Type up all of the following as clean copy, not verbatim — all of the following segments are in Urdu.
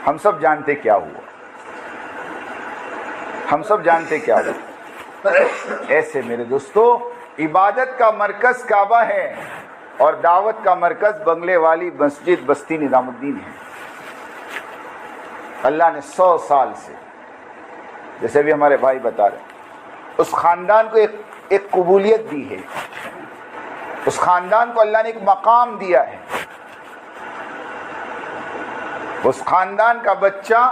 ہم سب جانتے کیا ہوا، ہم سب جانتے کیا ہوا۔ ایسے میرے دوستو، عبادت کا مرکز کعبہ ہے اور دعوت کا مرکز بنگلے والی مسجد بستی نظام الدین ہے۔ اللہ نے 100 سال سے، جیسے بھی ہمارے بھائی بتا رہے ہیں، اس خاندان کو ایک قبولیت دی ہے، اس خاندان کو اللہ نے ایک مقام دیا ہے۔ اس خاندان کا بچہ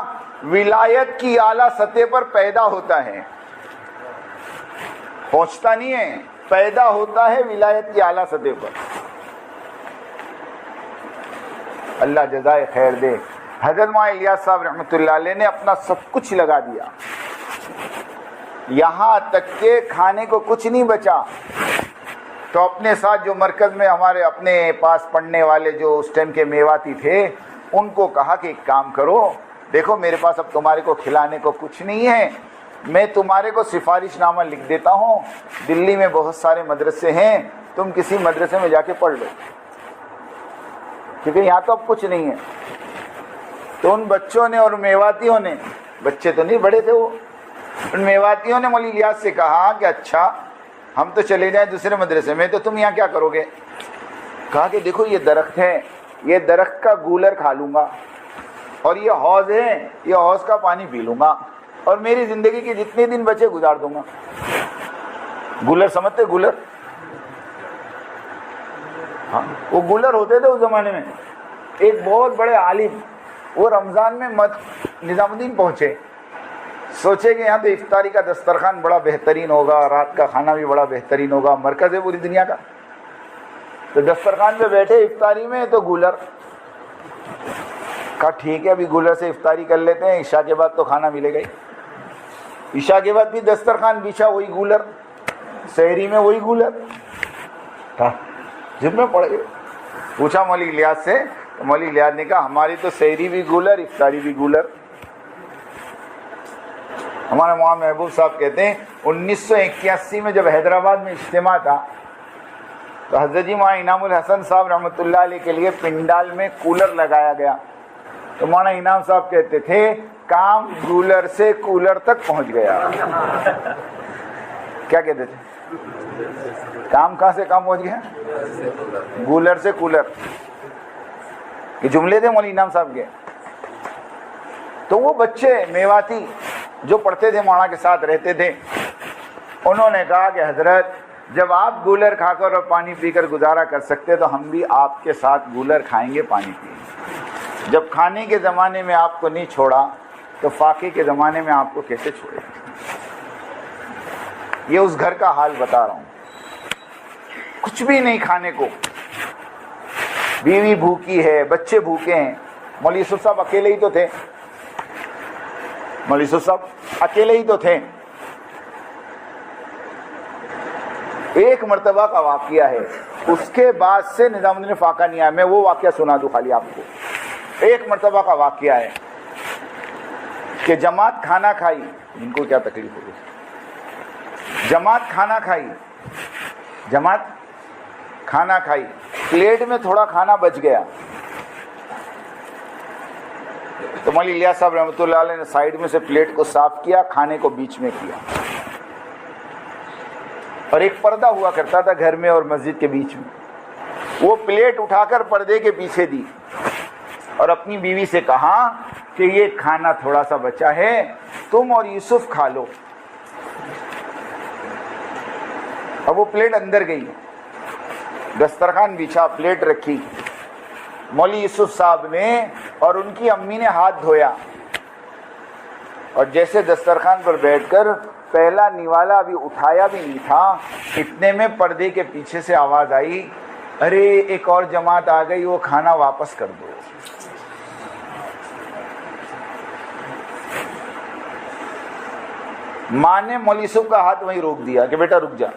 ولایت کی اعلیٰ سطح پر پیدا ہوتا ہے، پہنچتا نہیں ہے، پیدا ہوتا ہے ولایت کی اعلیٰ سطح پر۔ اللہ جزائے خیر دے۔ حضرت مولانا الیاس صاحب رحمۃ اللہ علیہ نے اپنا سب کچھ لگا دیا، یہاں تک کہ کھانے کو کچھ نہیں بچا، تو اپنے ساتھ جو مرکز میں ہمارے اپنے پاس پڑھنے والے جو اس ٹائم کے میواتی تھے، ان کو کہا کہ ایک کام کرو، دیکھو میرے پاس اب تمہارے کو کھلانے کو کچھ نہیں ہے، میں تمہارے کو سفارش نامہ لکھ دیتا ہوں، دلی میں بہت سارے مدرسے ہیں، تم کسی مدرسے میں جا کے پڑھ لو، کیونکہ یہاں تو اب کچھ نہیں ہے۔ تو ان بچوں نے اور میواتیوں نے، بچے تو نہیں بڑے تھے وہ، ان میواتیوں نے مولوی الیاس سے کہا کہ اچھا ہم تو چلے جائیں دوسرے مدرسے میں، تو تم یہاں کیا کرو گے؟ کہا کہ دیکھو یہ درخت ہے، یہ درخت کا گولر کھا لوں گا، اور یہ حوض ہے، یہ حوض کا پانی پی لوں گا، اور میری زندگی کے جتنے دن بچے گزار دوں گا۔ گولر سمجھتے؟ گولر، ہاں وہ گولر ہوتے تھے اس زمانے میں۔ ایک بہت بڑے عالم وہ رمضان میں نظام الدین پہنچے، سوچے کہ یہاں تو افطاری کا دسترخوان بڑا بہترین ہوگا، رات کا کھانا بھی بڑا بہترین ہوگا، مرکز ہے پوری دنیا کا۔ تو دسترخوان پہ بیٹھے افطاری میں، تو گولر کہا ٹھیک ہے ابھی گولر سے افطاری کر لیتے ہیں، عشاء کے بعد تو کھانا ملے گا ہی۔ عشاء کے بعد بھی دسترخوان بچھا، وہی گولر، سحری میں وہی گولر، جب میں پڑ گئے۔ پوچھا مولوی الیاس سے، تو مولوی الیاس نے کہا ہماری تو سحری بھی گولر، افطاری بھی گولر۔ ہمارے مولانا محبوب صاحب کہتے ہیں 1981 میں جب حیدرآباد میں اجتماع تھا، تو حضرت جی مولانا انعام الحسن صاحب رحمۃ اللہ علیہ کے لیے پنڈال میں کولر لگایا گیا، تو مولانا انعام صاحب کہتے تھے کام گولر سے کولر تک پہنچ گیا۔ کیا کہتے تھے؟ کام کہاں سے کام پہنچ گیا؟ گولر سے کولر۔ یہ جملے تھے مولانا انعام صاحب کے۔ تو وہ بچے میواتی جو پڑھتے تھے مولانا کے ساتھ رہتے تھے، انہوں نے کہا کہ حضرت جب آپ گولر کھا کر اور پانی پی کر گزارا کر سکتے تو ہم بھی آپ کے ساتھ گولر کھائیں گے، پانی پئیں گے۔ جب کھانے کے زمانے میں آپ کو نہیں چھوڑا تو فاقے کے زمانے میں آپ کو کیسے چھوڑے؟ یہ اس گھر کا حال بتا رہا ہوں، کچھ بھی نہیں کھانے کو، بیوی بھوکی ہے، بچے بھوکے ہیں۔ مولوی یوسف صاحب اکیلے ہی تو تھے، مولوی یوسف صاحب اکیلے ہی تو تھے۔ ایک مرتبہ کا واقعہ ہے، اس کے بعد سے نظام الدین فاقہ نہیں آیا۔ میں وہ واقعہ سنا دوں خالی آپ کو۔ ایک مرتبہ کا واقعہ ہے کہ جماعت کھانا کھائی، جن کو کیا تکلیف ہوگی، جماعت کھانا کھائی، جماعت کھانا کھائی، پلیٹ میں تھوڑا کھانا بچ گیا، تو مولوی الیاس صاحب رحمۃ اللہ علیہ نے سائیڈ میں سے پلیٹ کو صاف کیا، کھانے کو بیچ میں کیا، اور ایک پردہ ہوا کرتا تھا گھر میں اور مسجد کے بیچ میں، وہ پلیٹ اٹھا کر پردے کے پیچھے دی اور اپنی بیوی سے کہا کہ یہ کھانا تھوڑا سا بچا ہے، تم اور یوسف کھا لو۔ اب وہ پلیٹ اندر گئی، دسترخوان بچھا، پلیٹ رکھی، مولوی یوسف صاحب نے اور ان کی امی نے ہاتھ دھویا، اور جیسے دسترخوان پر بیٹھ کر پہلا نوالا ابھی اٹھایا بھی نہیں تھا، اتنے میں پردے کے پیچھے سے آواز آئی، ارے ایک اور جماعت آ گئی، وہ کھانا واپس کر دو۔ ماں نے مولوی یوسف کا ہاتھ وہیں روک دیا کہ بیٹا رک جا،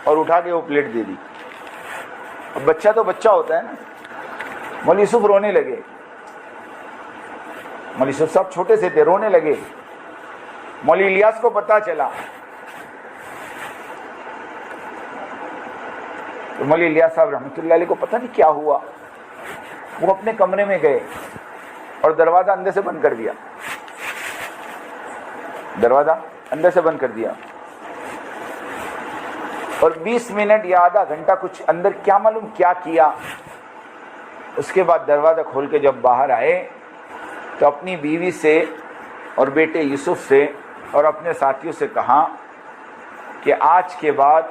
اور اٹھا کے وہ پلیٹ دے دی۔ اب بچہ تو بچہ ہوتا ہے نا، مولوی یوسف رونے لگے، مولوی یوسف صاحب چھوٹے سے تھے، رونے لگے۔ مولوی الیاس کو پتہ چلا، تو مولوی الیاس صاحب رحمۃ اللہ علیہ کو پتہ نہیں کیا ہوا، وہ اپنے کمرے میں گئے، اور دروازہ اندر سے بند کر دیا، دروازہ اندر سے بند کر دیا، اور 20 منٹ یا آدھا گھنٹہ کچھ اندر کیا معلوم کیا کیا۔ اس کے بعد دروازہ کھول کے جب باہر آئے تو اپنی بیوی سے اور بیٹے یوسف سے اور اپنے ساتھیوں سے کہا کہ آج کے بعد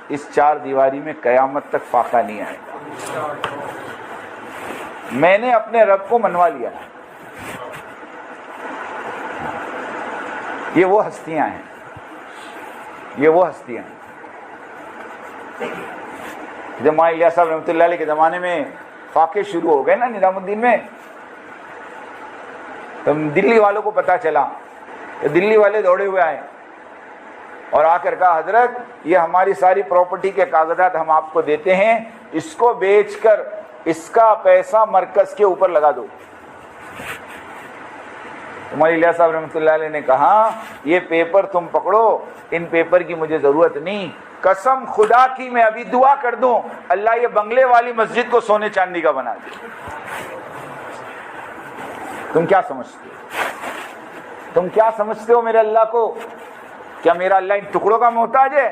اس چار دیواری میں قیامت تک فاقہ نہیں آئے گا، میں نے اپنے رب کو منوا لیا۔ یہ وہ ہستیاں ہیں، یہ وہ ہستیاں ہیں۔ جب مولانا الیاس صاحب رحمۃ اللہ علیہ کے زمانے میں فاقے شروع ہو گئے نا نظام الدین میں، تو دلی والوں کو پتا چلا، کہ دلی والے دوڑے ہوئے آئے اور آ کر کہا حضرت یہ ہماری ساری پراپرٹی کے کاغذات ہم آپ کو دیتے ہیں، اس کو بیچ کر اس کا پیسہ مرکز کے اوپر لگا دو۔ مولانا الیاس صاحب رحمۃ اللہ علیہ نے کہا یہ پیپر تم پکڑو، ان پیپر کی مجھے ضرورت نہیں، قسم خدا کی میں ابھی دعا کر دوں اللہ یہ بنگلے والی مسجد کو سونے چاندی کا بنا دے۔ تم کیا سمجھتے ہو؟ تم کیا سمجھتے ہو میرے اللہ کو؟ کیا میرا اللہ ان ٹکڑوں کا محتاج ہے؟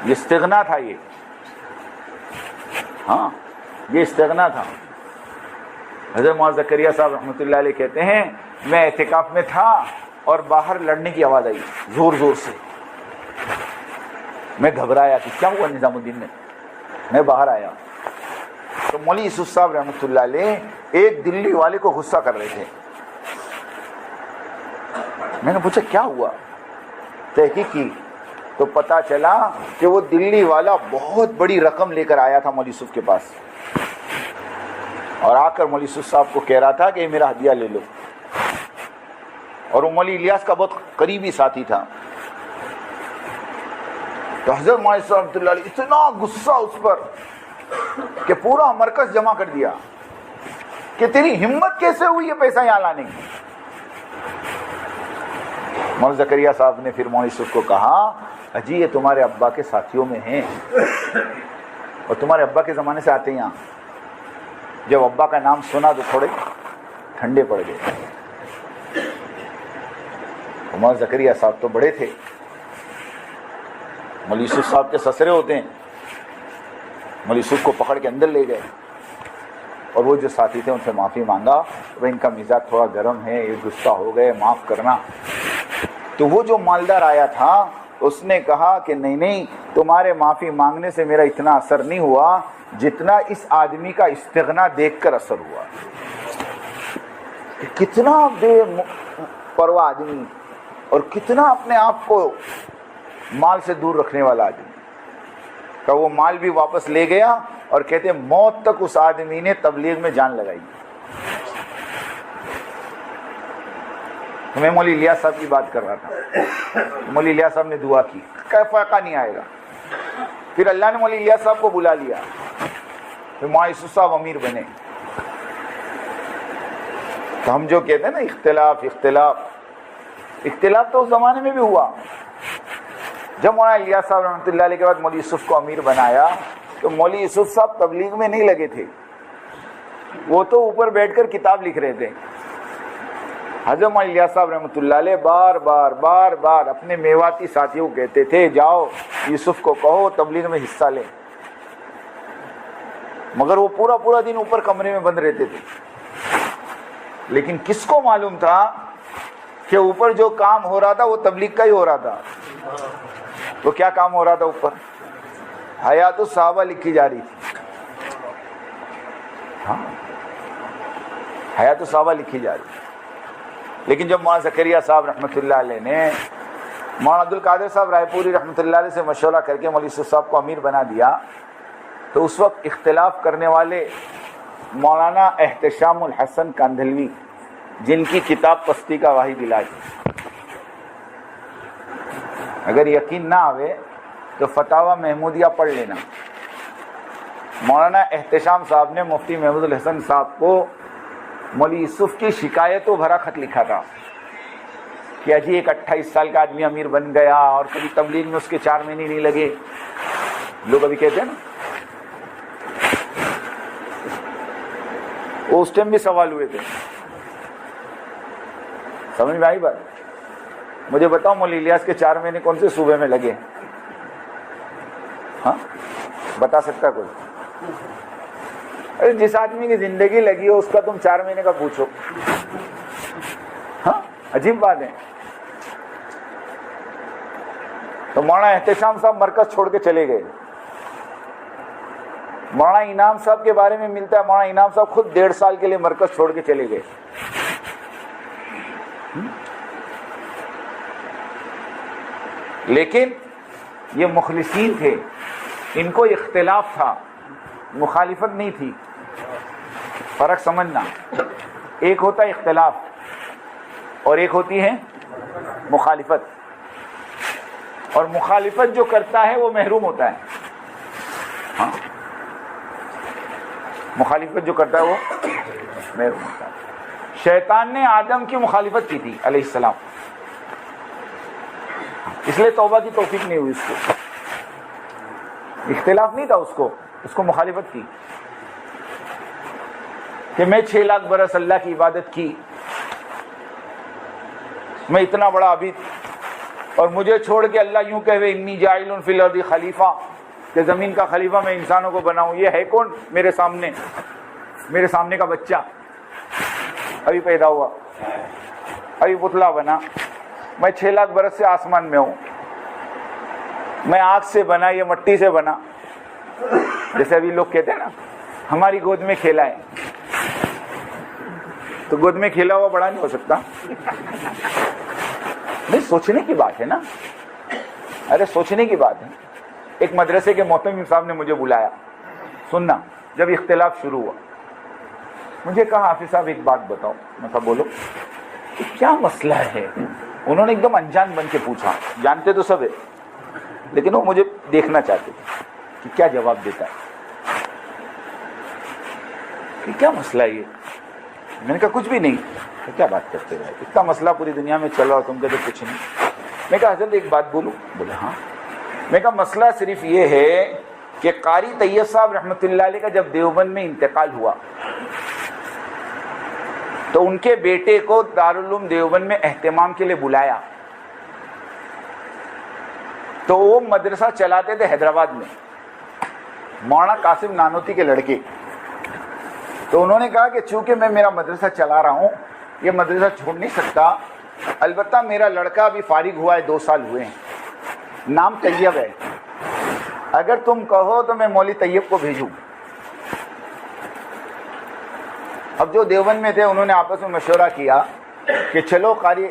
یہ استغنا تھا، یہ ہاں یہ استغنا تھا۔ حضرت مولانا زکریا صاحب رحمۃ اللہ علیہ کہتے ہیں میں اعتکاف میں تھا اور باہر لڑنے کی آواز آئی زور زور سے، میں گھبرایا کہ کیا ہوا نظام الدین میں باہر آیا تو مولوی یوسف صاحب رحمۃ اللہ علیہ ایک دلی والے کو غصہ کر رہے تھے۔ میں نے پوچھا کیا ہوا، تحقیق کی تو پتا چلا کہ وہ دلی والا بہت بڑی رقم لے کر آیا تھا مولوی یوسف کے پاس، اور آ کر مولوی یوسف صاحب کو کہہ رہا تھا کہ میرا ہدیہ لے لو، اور وہ مولوی الیاس کا بہت قریبی ساتھی تھا۔ تو حضرت مولانا صاحب رحمۃ اللہ علیہ اتنا غصہ اس پر کہ پورا مرکز جمع کر دیا کہ تیری ہمت کیسے ہوئی یہ پیسہ یہاں لانے کی۔ مولانا زکریا صاحب نے پھر مولانا یوسف کو کہا اجی یہ تمہارے ابا کے ساتھیوں میں ہیں اور تمہارے ابا کے زمانے سے آتے ہیں یہاں۔ جب ابا کا نام سنا تو تھوڑے ٹھنڈے پڑ گئے۔ مولانا زکریا صاحب تو بڑے تھے، مولوی یوسف صاحب کے سسرے ہوتے ہیں، مولوی یوسف کو پکڑ کے اندر لے گئے اور وہ جو ساتھی تھے ان سے معافی مانگا، وہ ان کا مزاج تھوڑا گرم ہے، یہ غصہ ہو گئے، معاف کرنا۔ تو وہ جو مالدار آیا تھا اس نے کہا کہ نہیں تمہارے معافی مانگنے سے میرا اتنا اثر نہیں ہوا جتنا اس آدمی کا استغنا دیکھ کر اثر ہوا۔ کتنا بے پرواہ آدمی اور کتنا اپنے آپ کو مال سے دور رکھنے والا آدمی کہ وہ مال بھی واپس لے گیا، اور کہتے موت تک اس آدمی نے تبلیغ میں جان لگائی۔ میں مولوی الیاس صاحب کی بات کر رہا تھا، مولوی الیاس صاحب نے دعا کی کہ فائقہ نہیں آئے گا۔ پھر اللہ نے مولوی الیاس صاحب کو بلا لیا، پھر مولانا یوسف صاحب امیر بنے۔ تو ہم جو کہتے ہیں نا اختلاف تو اس زمانے میں بھی ہوا۔ جب مولانا الیاس صاحب رحمۃ اللہ علیہ کے بعد مولوی یوسف کو امیر بنایا تو مولوی یوسف صاحب تبلیغ میں نہیں لگے تھے، وہ تو اوپر بیٹھ کر کتاب لکھ رہے تھے۔ حضرت مولانا الیاس صاحب رحمۃ اللہ علیہ بار بار اپنے میواتی ساتھیوں کو کہتے تھے جاؤ یوسف کو کہو تبلیغ میں حصہ لیں، مگر وہ پورا دن اوپر کمرے میں بند رہتے تھے۔ لیکن کس کو معلوم تھا کہ اوپر جو کام ہو رہا تھا وہ تبلیغ کا ہی ہو رہا تھا۔ وہ کیا کام ہو رہا تھا اوپر؟ حیات الصحابہ لکھی جا رہی تھی۔ ہاں حیات الصحابہ لکھی جا رہی تھی۔ لیکن جب مولانا زکریا صاحب رحمۃ اللہ علیہ نے مولانا عبد القادر صاحب رائے پوری رحمۃ اللہ علیہ سے مشورہ کر کے مولوی یوسف صاحب کو امیر بنا دیا، تو اس وقت اختلاف کرنے والے مولانا احتشام الحسن کاندھلوی، جن کی کتاب پستی کا واحد علاج ہے، اگر یقین نہ آوے تو فتاوی محمودیہ پڑھ لینا۔ مولانا احتشام صاحب نے مفتی محمود الحسن صاحب کو مولوی یوسف کی شکایتوں بھرا خط لکھا تھا کہ اجی ایک 28 سال کا آدمی امیر بن گیا اور کبھی تبلیغ میں اس کے 4 مہینے نہیں لگے۔ لوگ ابھی کہتے ہیں نا وہ اس ٹائم بھی سوال ہوئے تھے. سمجھ میں آئی بات؟ مجھے بتاؤ مولوی الیاس کے 4 مہینے کون سے صوبے میں لگے؟ ہاں بتا سکتا کوئی؟ ارے جس آدمی کی زندگی لگی ہو اس کا تم 4 مہینے کا پوچھو. ہاں عجیب بات ہے. تو مولانا احتشام صاحب مرکز چھوڑ کے چلے گئے. مولانا انعام صاحب کے بارے میں ملتا ہے مولانا انعام صاحب خود 1.5 سال کے لیے مرکز چھوڑ کے چلے گئے. لیکن یہ مخلصین تھے, ان کو اختلاف تھا, مخالفت نہیں تھی. فرق سمجھنا, ایک ہوتا ہے اختلاف اور ایک ہوتی ہے مخالفت. اور مخالفت جو کرتا ہے وہ محروم ہوتا ہے. ہاں مخالفت جو کرتا ہے وہ محروم ہوتا ہے. شیطان نے آدم کی مخالفت کی تھی علیہ السلام, اس لیے توبہ کی توفیق نہیں ہوئی اس کو. اختلاف نہیں تھا اس کو مخالفت کی کہ میں 6 لاکھ برس اللہ کی عبادت کی, میں اتنا بڑا عبید, اور مجھے چھوڑ کے اللہ یوں کہے انی جاعل فی الارض خلیفہ, کہ زمین کا خلیفہ میں انسانوں کو بناؤں. یہ ہے کون میرے سامنے کا بچہ ابھی پیدا ہوا, ابھی پتلا بنا. میں 6 لاکھ برس سے آسمان میں ہوں, میں آگ سے بنا, یہ مٹی سے بنا. جیسے ابھی لوگ کہتے ہیں نا ہماری گود میں کھیلا ہے, تو گود میں کھیلا ہوا بڑا نہیں ہو سکتا. نہیں, سوچنے کی بات ہے نا, ارے سوچنے کی بات ہے. ایک مدرسے کے محتمم صاحب نے مجھے بلایا, سننا, جب اختلاف شروع ہوا مجھے کہا حافظ صاحب ایک بات بتاؤ. میں کہا بولو. کیا مسئلہ ہے؟ انہوں نے ایک دم انجان بن کے پوچھا, جانتے تو سب ہے لیکن وہ مجھے دیکھنا چاہتے تھے کہ کیا جواب دیتا ہے, کہ کیا مسئلہ ہے یہ. میں نے کہا کچھ بھی نہیں. کہ کیا بات کرتے ہیں, اتنا مسئلہ پوری دنیا میں چل رہا اور تم کہتے کچھ نہیں. میں کہا حضرت ایک بات بولوں. بولے ہاں. میں کہا مسئلہ صرف یہ ہے کہ قاری طیب صاحب رحمۃ اللہ علیہ کا جب دیوبند میں انتقال ہوا تو ان کے بیٹے کو دارالعلوم دیوبند میں اہتمام کے لیے بلایا, تو وہ مدرسہ چلاتے تھے حیدرآباد میں, مولانا قاسم نانوتی کے لڑکے. تو انہوں نے کہا کہ چونکہ میں میرا مدرسہ چلا رہا ہوں, یہ مدرسہ چھوڑ نہیں سکتا, البتہ میرا لڑکا ابھی فارغ ہوا ہے, 2 سال ہوئے ہیں, نام طیب ہے, اگر تم کہو تو میں مولوی طیب کو بھیجوں. اب جو دیوبند میں تھے انہوں نے آپس میں مشورہ کیا کہ چلو قاری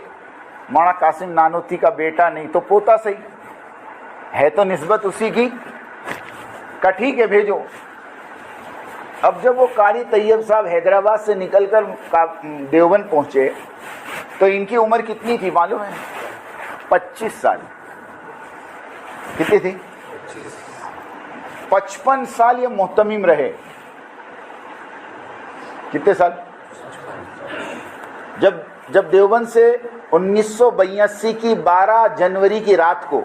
مولانا قاسم نانوتی کا بیٹا نہیں تو پوتا صحیح ہے, تو نسبت اسی کی, کا ٹھیک ہے بھیجو. اب جب وہ قاری طیب صاحب حیدرآباد سے نکل کر دیوبند پہنچے تو ان کی عمر کتنی تھی معلوم ہے؟ 25 سال. کتنی تھی؟ 55 سال یہ محتمم رہے. کتنے سال؟ جب دیوبند سے 1982 کی 12 جنوری کی رات کو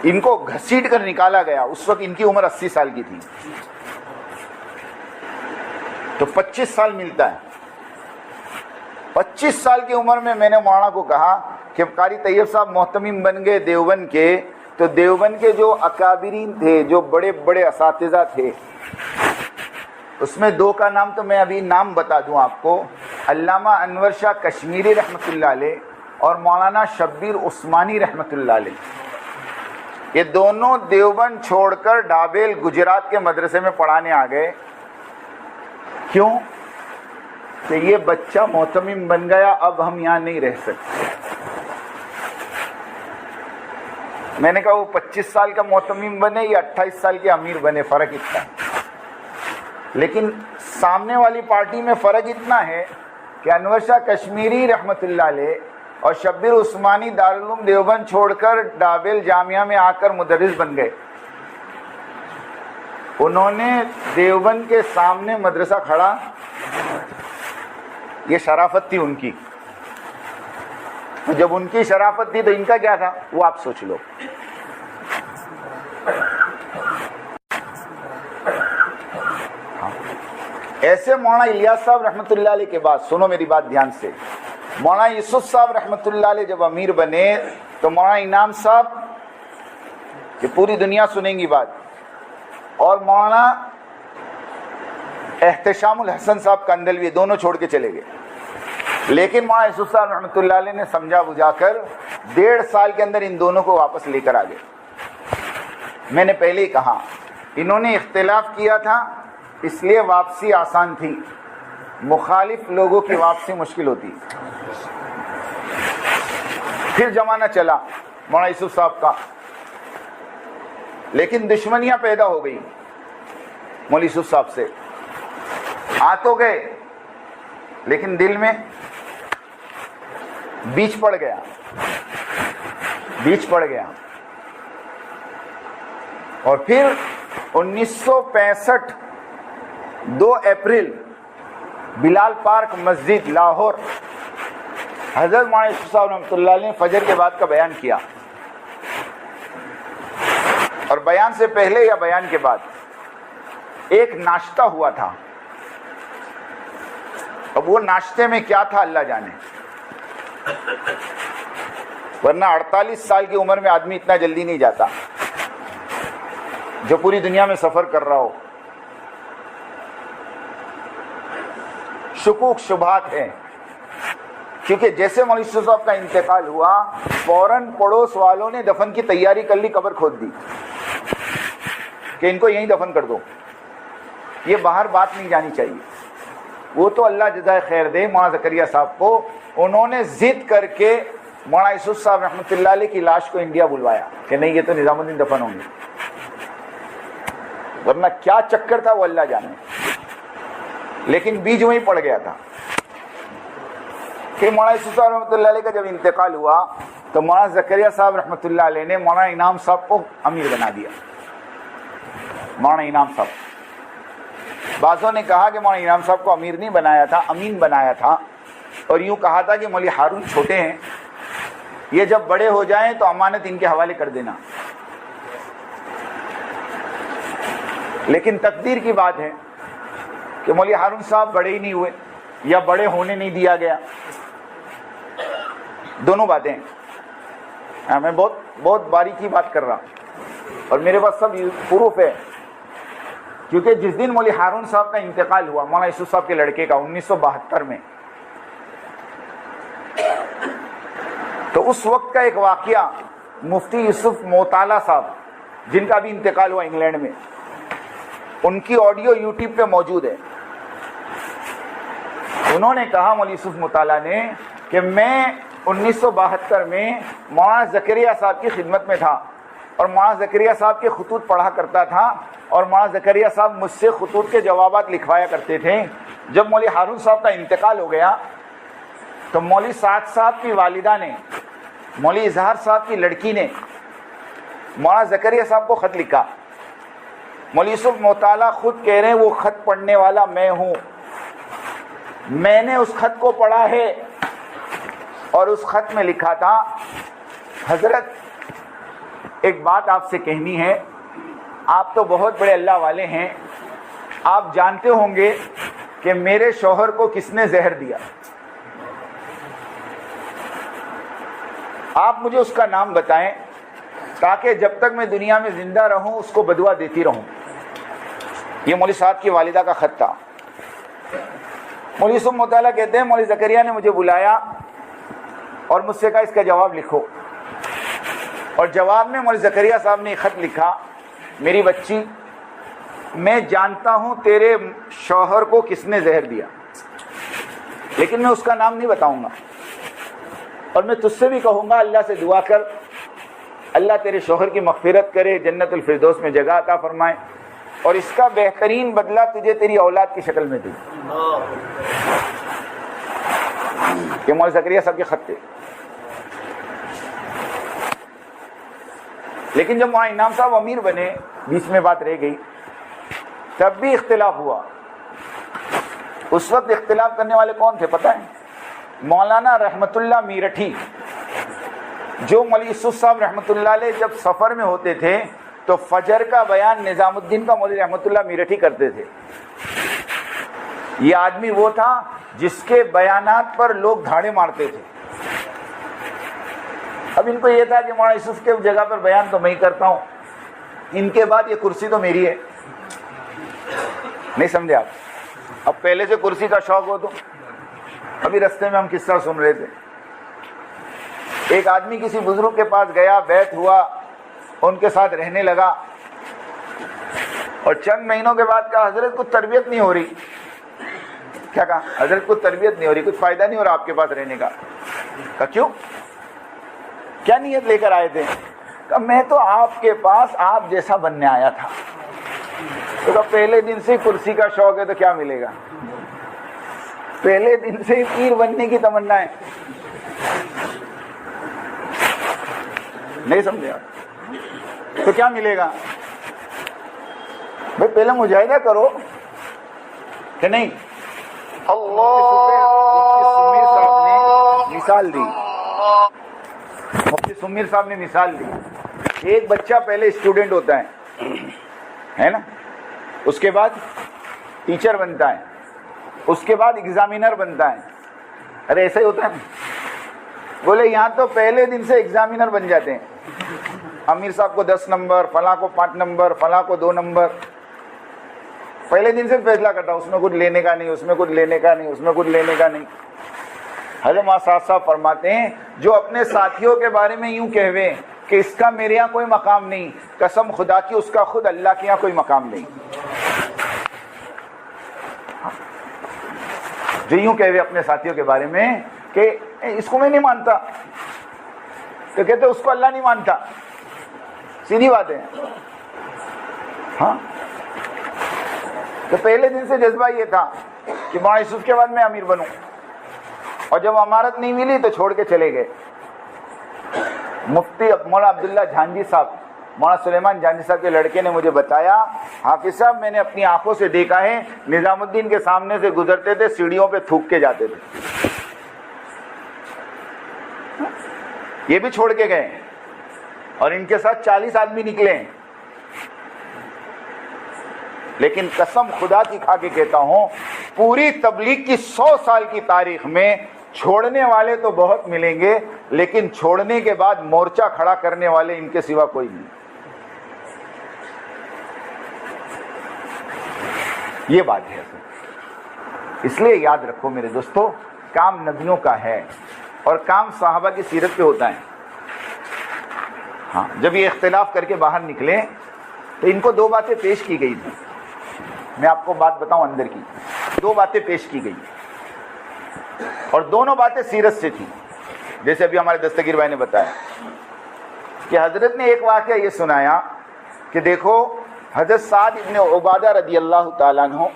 ان کو گھسیٹ کر نکالا گیا, اس وقت ان کی عمر 80 سال کی تھی. تو 25 سال ملتا ہے. 25 سال کی عمر میں نے مولانا کو کہا کہ قاری طیب صاحب محتمم بن گئے دیوبند کے, تو دیوبند کے جو اکابرین تھے, جو بڑے بڑے اساتذہ تھے, اس میں 2 کا نام تو میں ابھی نام بتا دوں آپ کو, علامہ انور شاہ کشمیری رحمۃ اللہ علیہ اور مولانا شبیر عثمانی رحمۃ اللہ علیہ. یہ دونوں دیوبند چھوڑ کر ڈابیل گجرات کے مدرسے میں پڑھانے آ گئے. کیوں؟ کہ یہ بچہ محتمم بن گیا, اب ہم یہاں نہیں رہ سکتے. میں نے کہا وہ 25 سال کا محتمم بنے یا 28 سال کے امیر بنے, فرق اتنا ہے. لیکن سامنے والی پارٹی میں فرق اتنا ہے کہ انور شاہ کشمیری رحمۃ اللہ علیہ اور شبیر عثمانی دارالعلوم دیوبند چھوڑ کر ڈابیل جامعہ میں آ کر مدرس بن گئے. انہوں نے دیوبند کے سامنے مدرسہ کھڑا, یہ شرافت تھی ان کی. جب ان کی شرافت تھی تو ان کا کیا تھا وہ آپ سوچ لو. ایسے مولانا الیاس صاحب رحمۃ اللہ علیہ کے بعد، سنو میری بات دھیان سے، مولانا یوسف صاحب رحمۃ اللہ علیہ جب امیر بنے تو مولانا انعام صاحب، یہ پوری دنیا سنیں گی بات، اور مولانا احتشام الحسن صاحب کندلوی دونوں چھوڑ کے چلے گئے. لیکن مولانا یوسف صاحب رحمۃ اللہ علیہ نے سمجھا بجھا کر 1.5 سال کے اندر ان دونوں کو واپس لے کر آ گئے. میں نے پہلے ہی کہا انہوں نے اختلاف کیا تھا اس لیے واپسی آسان تھی، مخالف لوگوں کی واپسی مشکل ہوتی. پھر زمانہ چلا مولانا یوسف صاحب کا، لیکن دشمنیاں پیدا ہو گئی مولانا یوسف صاحب سے. آ تو گئے لیکن دل میں بیچ پڑ گیا. اور پھر 1965 2 اپریل بلال پارک مسجد لاہور، حضرت مولانا یوسف صاحب رحمۃ اللہ علیہ نے فجر کے بعد کا بیان کیا، اور بیان سے پہلے یا بیان کے بعد ایک ناشتہ ہوا تھا. اب وہ ناشتے میں کیا تھا اللہ جانے، ورنہ 48 سال کی عمر میں آدمی اتنا جلدی نہیں جاتا جو پوری دنیا میں سفر کر رہا ہو. شکوک شبہات ہیں، کیونکہ جیسے مولانا یوسف صاحب کا انتقال ہوا فوراً پڑوس والوں نے دفن کی تیاری کر لی، قبر کھود دی کہ ان کو یہیں دفن کر دو. یہ باہر بات نہیں جانی چاہیے. وہ تو اللہ جزائے خیر دے مولانا زکریا صاحب کو، انہوں نے ضد کر کے مولانا یوسف صاحب رحمۃ اللہ علیہ کی لاش کو انڈیا بلوایا کہ نہیں یہ تو نظام الدین دفن ہوں گے، ورنہ کیا چکر تھا وہ اللہ جانے. لیکن بیج وہیں پڑ گیا تھا. پھر مولانا یوسف صاحب رحمۃ اللہ علیہ کا جب انتقال ہوا تو مولانا زکریا صاحب رحمۃ اللہ علیہ نے مولانا انعام صاحب کو امیر بنا دیا. مولانا انعام صاحب، بعضوں نے کہا کہ مولانا انعام صاحب کو امیر نہیں بنایا تھا، امین بنایا تھا، اور یوں کہا تھا کہ مولوی ہارون چھوٹے ہیں، یہ جب بڑے ہو جائیں تو امانت ان کے حوالے کر دینا. لیکن تقدیر کی بات ہے کہ مولوی ہارون صاحب بڑے ہی نہیں ہوئے یا بڑے ہونے نہیں دیا گیا. دونوں باتیں میں بہت باریکی بات کر رہا ہوں اور میرے پاس سب پروف ہے. کیونکہ جس دن مولوی ہارون صاحب کا انتقال ہوا مولانا یوسف صاحب کے لڑکے کا 1972 میں، تو اس وقت کا ایک واقعہ مفتی یوسف موطالہ صاحب جن کا بھی انتقال ہوا انگلینڈ میں، ان کی آڈیو یوٹیوب پہ موجود ہے. انہوں نے کہا مولوی یوسف موطالہ نے کہ میں 1972 میں مولانا زکریا صاحب کی خدمت میں تھا اور مولانا زکریا صاحب کے خطوط پڑھا کرتا تھا، اور مولانا زکریا صاحب مجھ سے خطوط کے جوابات لکھوایا کرتے تھے. جب مولوی ہارون صاحب کا انتقال ہو گیا تو مولوی سعد صاحب کی والدہ نے، مولوی اظہار صاحب کی لڑکی نے مولانا زکریا صاحب کو خط لکھا. مولوی یوسف موطالہ خود کہہ رہے ہیں وہ خط پڑھنے والا میں ہوں، میں نے اس خط کو پڑھا ہے اور اس خط میں لکھا تھا حضرت ایک بات آپ سے کہنی ہے، آپ تو بہت بڑے اللہ والے ہیں، آپ جانتے ہوں گے کہ میرے شوہر کو کس نے زہر دیا، آپ مجھے اس کا نام بتائیں تاکہ جب تک میں دنیا میں زندہ رہوں اس کو بدوا دیتی رہوں. یہ مولوی صاحب کی والدہ کا خط تھا. مولوی یوسف موطالہ کہتے ہیں مولوی زکریا نے مجھے بلایا اور مجھ سے کہا اس کا جواب لکھو، اور جواب میں مولوی زکریا صاحب نے خط لکھا، میری بچی میں جانتا ہوں تیرے شوہر کو کس نے زہر دیا، لیکن میں اس کا نام نہیں بتاؤں گا، اور میں تجھ سے بھی کہوں گا اللہ سے دعا کر اللہ تیرے شوہر کی مغفرت کرے، جنت الفردوس میں جگہ عطا فرمائے، اور اس کا بہترین بدلہ تجھے تیری اولاد کی شکل میں دے. یہ مولوی زکریا صاحب کے خط تھے. لیکن جب مولانا انعام صاحب امیر بنے، بیچ میں بات رہ گئی، تب بھی اختلاف ہوا. اس وقت اختلاف کرنے والے کون تھے پتہ ہے؟ مولانا رحمت اللہ میرٹھی، جو مولوی یوسف صاحب رحمۃ اللہ علیہ جب سفر میں ہوتے تھے تو فجر کا بیان نظام الدین کا مولوی رحمت اللہ میرٹھی کرتے تھے. یہ آدمی وہ تھا جس کے بیانات پر لوگ دھاڑے مارتے تھے. اب ان کو یہ تھا کہ مولانا یوسف کے جگہ پر بیان تو میں ہی کرتا ہوں, ان کے بعد یہ کرسی تو میری ہے. نہیں سمجھے آپ؟ اب پہلے سے کرسی کا شوق ہو تو. ابھی رستے میں ہم قصہ سن رہے تھے, ایک آدمی کسی بزرگ کے پاس گیا, بیعت ہوا, ان کے ساتھ رہنے لگا, اور چند مہینوں کے بعد کہا حضرت کچھ تربیت نہیں ہو رہی. کیا کہا؟ حضرت کچھ تربیت نہیں ہو رہی, کچھ فائدہ نہیں ہو رہا آپ کے پاس رہنے کا. کہا کیوں؟ کیا نیت لے کر آئے تھے؟ کہا میں تو آپ کے پاس آپ جیسا بننے آیا تھا. تو کہا پہلے دن سے کرسی کا شوق ہے تو کیا ملے گا؟ پہلے دن سے پیر بننے کی تمنا ہے. نہیں سمجھے آپ؟ تو کیا ملے گا بھائی؟ پہلے مجاہدہ کرو کہ نہیں. مثال دی, مفتی سمیر صاحب نے مثال دی. ایک بچہ پہلے اسٹوڈنٹ ہوتا ہے نا, اس کے بعد ٹیچر بنتا ہے, اس کے بعد ایگزامینر بنتا ہے. ارے ایسا ہی ہوتا ہے. بولے یہاں تو پہلے دن سے ایگزامینر بن جاتے ہیں. امیر صاحب کو 10 نمبر, فلاں کو 5 نمبر, فلاں کو 2 نمبر. پہلے دن سے فیصلہ کرتا, اس میں کچھ لینے کا نہیں, اس میں کچھ لینے کا نہیں, اس میں کچھ لینے کا نہیں. حضرت ماساد صاحب فرماتے ہیں جو اپنے ساتھیوں کے بارے میں یوں کہوے کہ اس کا میرے یہاں کوئی مقام نہیں, قسم خدا کی اس کا خود اللہ کے یہاں کوئی مقام نہیں. جو یوں کہوے اپنے ساتھیوں کے بارے میں کہ اس کو میں نہیں مانتا, تو کہتے اس کو اللہ نہیں مانتا. سیدھی بات ہے. ہاں, تو پہلے دن سے جذبہ یہ تھا کہ مولانا یوسف کے بعد میں امیر بنوں, اور جب امارت نہیں ملی تو چھوڑ کے چلے گئے. مفتی مولانا عبداللہ جھانجی صاحب, مولانا سلیمان جھانجی صاحب کے لڑکے نے مجھے بتایا, حافظ صاحب میں نے اپنی آنکھوں سے دیکھا ہے نظام الدین کے سامنے سے گزرتے تھے, سیڑھیوں پہ تھوک کے جاتے تھے. یہ بھی چھوڑ کے گئے, اور ان کے ساتھ 40 آدمی نکلے. لیکن قسم خدا کی کھا کے کہتا ہوں, پوری تبلیغ کی 100 سال کی تاریخ میں چھوڑنے والے تو بہت ملیں گے, لیکن چھوڑنے کے بعد مورچہ کھڑا کرنے والے ان کے سوا کوئی نہیں. یہ بات ہے. اس لیے یاد رکھو میرے دوستو, کام نبیوں کا ہے اور کام صحابہ کی سیرت پہ ہوتا ہے. ہاں, جب یہ اختلاف کر کے باہر نکلے تو ان کو 2 باتیں پیش کی گئی تھی. میں آپ کو بات بتاؤں اندر کی, 2 باتیں پیش کی گئی, اور دونوں باتیں سیرت سے تھیں. جیسے ابھی ہمارے دستگیر بھائی نے بتایا کہ حضرت نے ایک واقعہ یہ سنایا کہ دیکھو حضرت سعد ابن عبادہ رضی اللہ تعالیٰ عنہ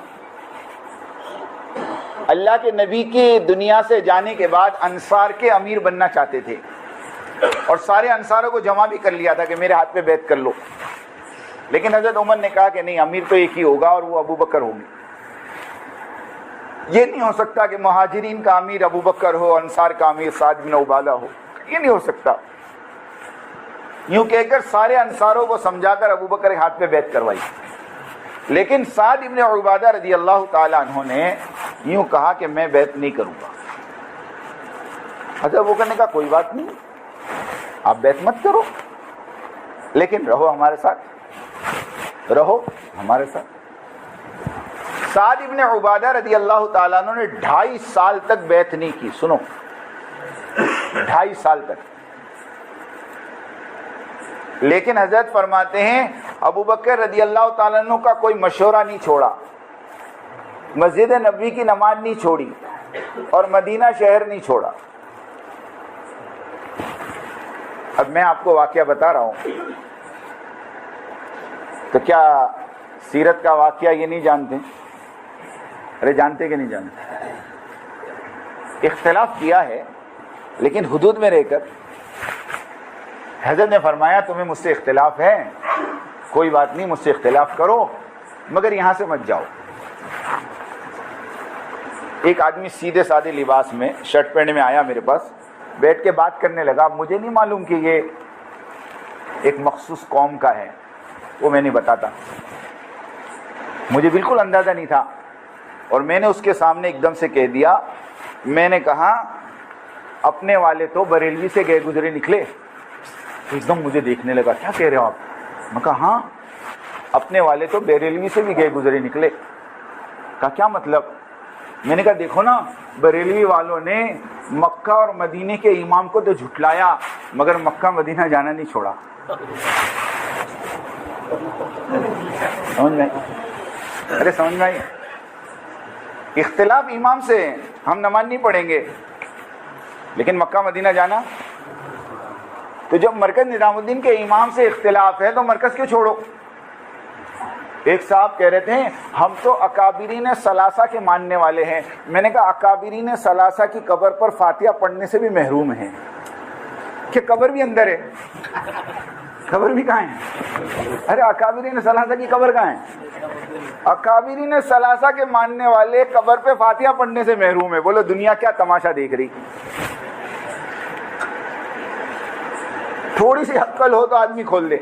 اللہ کے نبی کی دنیا سے جانے کے بعد انصار کے امیر بننا چاہتے تھے, اور سارے انصاروں کو جمع بھی کر لیا تھا کہ میرے ہاتھ پہ بیعت کر لو. لیکن حضرت عمر نے کہا کہ نہیں, امیر تو ایک ہی ہوگا اور وہ ابو بکر ہوں گے. یہ نہیں ہو سکتا کہ مہاجرین کا امیر ابو بکر ہو, انصار کا امیر سعد بن عبادہ ہو. یہ نہیں ہو سکتا. یوں کہہ کر سارے انصاروں کو سمجھا کر ابو بکر کے ہاتھ پہ بیعت کروائی. لیکن سعد ابن عبادہ رضی اللہ تعالیٰ عنہ نے یوں کہا کہ میں بیعت نہیں کروں گا. حضرت ابو بکر نے کہا کوئی بات نہیں, آپ بیعت مت کرو, لیکن رہو ہمارے ساتھ, رہو ہمارے ساتھ. سعد ابن عبادہ رضی اللہ تعالیٰ عنہ نے 2.5 سال تک بیعت نہیں کی. سنو, 2.5 سال تک. لیکن حضرت فرماتے ہیں ابو بکر رضی اللہ تعالیٰ عنہ کا کوئی مشورہ نہیں چھوڑا, مسجد نبوی کی نماز نہیں چھوڑی, اور مدینہ شہر نہیں چھوڑا. اب میں آپ کو واقعہ بتا رہا ہوں, تو کیا سیرت کا واقعہ یہ نہیں جانتے؟ ارے جانتے کہ نہیں جانتے؟ اختلاف کیا ہے لیکن حدود میں رہ کر. حضرت نے فرمایا تمہیں مجھ سے اختلاف ہے, کوئی بات نہیں, مجھ سے اختلاف کرو, مگر یہاں سے مت جاؤ. ایک آدمی سیدھے سادے لباس میں شرٹ پہننے میں آیا میرے پاس, بیٹھ کے بات کرنے لگا. مجھے نہیں معلوم کہ یہ ایک مخصوص قوم کا ہے, وہ میں نہیں بتاتا, مجھے بالکل اندازہ نہیں تھا. اور میں نے اس کے سامنے ایک دم سے کہہ دیا, میں نے کہا اپنے والے تو بریلوی سے گئے گزرے نکلے. تو ایک دم مجھے دیکھنے لگا, کیا کہہ رہے ہو آپ؟ میں کہا ہاں, اپنے والے تو بریلوی سے بھی گئے گزرے نکلے. کہا کیا مطلب؟ میں نے کہا دیکھو نا, بریلوی والوں نے مکہ اور مدینے کے امام کو تو جھٹلایا مگر مکہ مدینہ جانا نہیں چھوڑا. سمجھ میں؟ ارے سمجھ میں آئی؟ اختلاف امام سے, ہم نماز نہیں پڑھیں گے لیکن مکہ مدینہ جانا. تو جب مرکز نظام الدین کے امام سے اختلاف ہے تو مرکز کیوں چھوڑو؟ ایک صاحب کہہ رہے تھے ہم تو اکابرین ثلاثہ کے ماننے والے ہیں. میں نے کہا اکابرین ثلاثہ کی قبر پر فاتحہ پڑھنے سے بھی محروم ہیں کہ قبر بھی اندر ہے. قبر بھی کہاں ہے؟ ارے اکابرین ثلاثہ کی قبر کہاں ہے؟ اکابرین ثلاثہ کے ماننے والے قبر پہ فاتحہ پڑھنے سے محروم ہے. بولو دنیا کیا تماشا دیکھ رہی؟ تھوڑی سی عقل ہو تو آدمی کھول دے.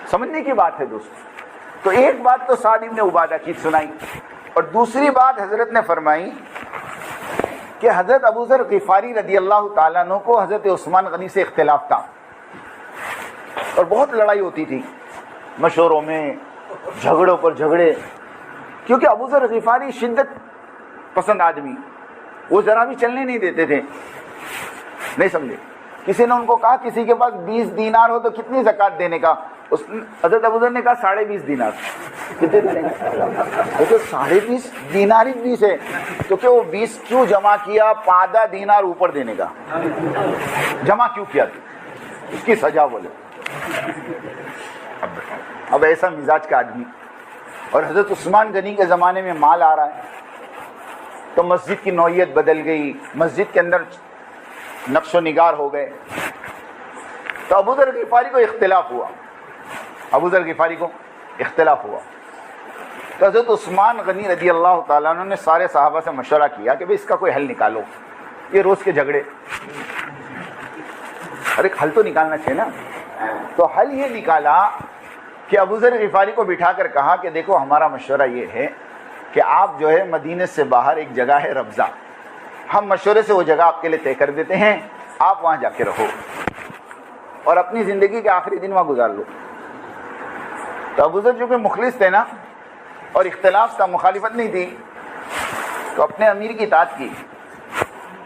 سمجھنے کی بات ہے دوستو. تو ایک بات تو سعد ابن عبادہ کی سنائی, اور دوسری بات حضرت نے فرمائی کہ حضرت ابو ذر غفاری رضی اللہ تعالیٰ عنہ کو حضرت عثمان غنی سے اختلاف تھا اور بہت لڑائی ہوتی تھی, مشوروں میں, جھگڑوں پر جھگڑے, کیونکہ ابو ذر غفاری شدت پسند آدمی, وہ ذرا بھی چلنے نہیں دیتے تھے. نہیں سمجھے؟ کسی نے ان کو کہا کسی کے پاس 20 دینار ہو تو کتنی زکوٰۃ دینے کا؟ حضرت ابو ذر نے کہا 20.5 دینار. کتنے دینے کا؟ وہ تو 20.5 دینار ہی 20 ہے, تو کہ وہ 20 کیوں جمع کیا؟ 5 دینار اوپر دینے کا جمع کیوں کیا؟ اس کی سزا بولے. اب ایسا مزاج کا آدمی, اور حضرت عثمان غنی کے زمانے میں مال آ رہا ہے تو مسجد کی نوعیت بدل گئی, مسجد کے اندر نقش و نگار ہو گئے. تو ابو ذر غفاری کو اختلاف ہوا, ابو ذر غفاری کو اختلاف ہوا. تو حضرت عثمان غنی رضی اللہ تعالیٰ عنہ نے سارے صحابہ سے مشورہ کیا کہ بھئی اس کا کوئی حل نکالو, یہ روز کے جھگڑے, ارے حل تو نکالنا چاہیے نا. تو حل یہ نکالا کہ ابو ذر غفاری کو بٹھا کر کہا کہ دیکھو ہمارا مشورہ یہ ہے کہ آپ جو ہے مدینے سے باہر ایک جگہ ہے ربضہ, ہم مشورے سے وہ جگہ آپ کے لیے طے کر دیتے ہیں, آپ وہاں جا کے رہو اور اپنی زندگی کے آخری دن وہاں گزار لو. تو ابو ذر چونکہ مخلص تھے نا, اور اختلاف تھا, مخالفت نہیں تھی, تو اپنے امیر کی اطاعت کی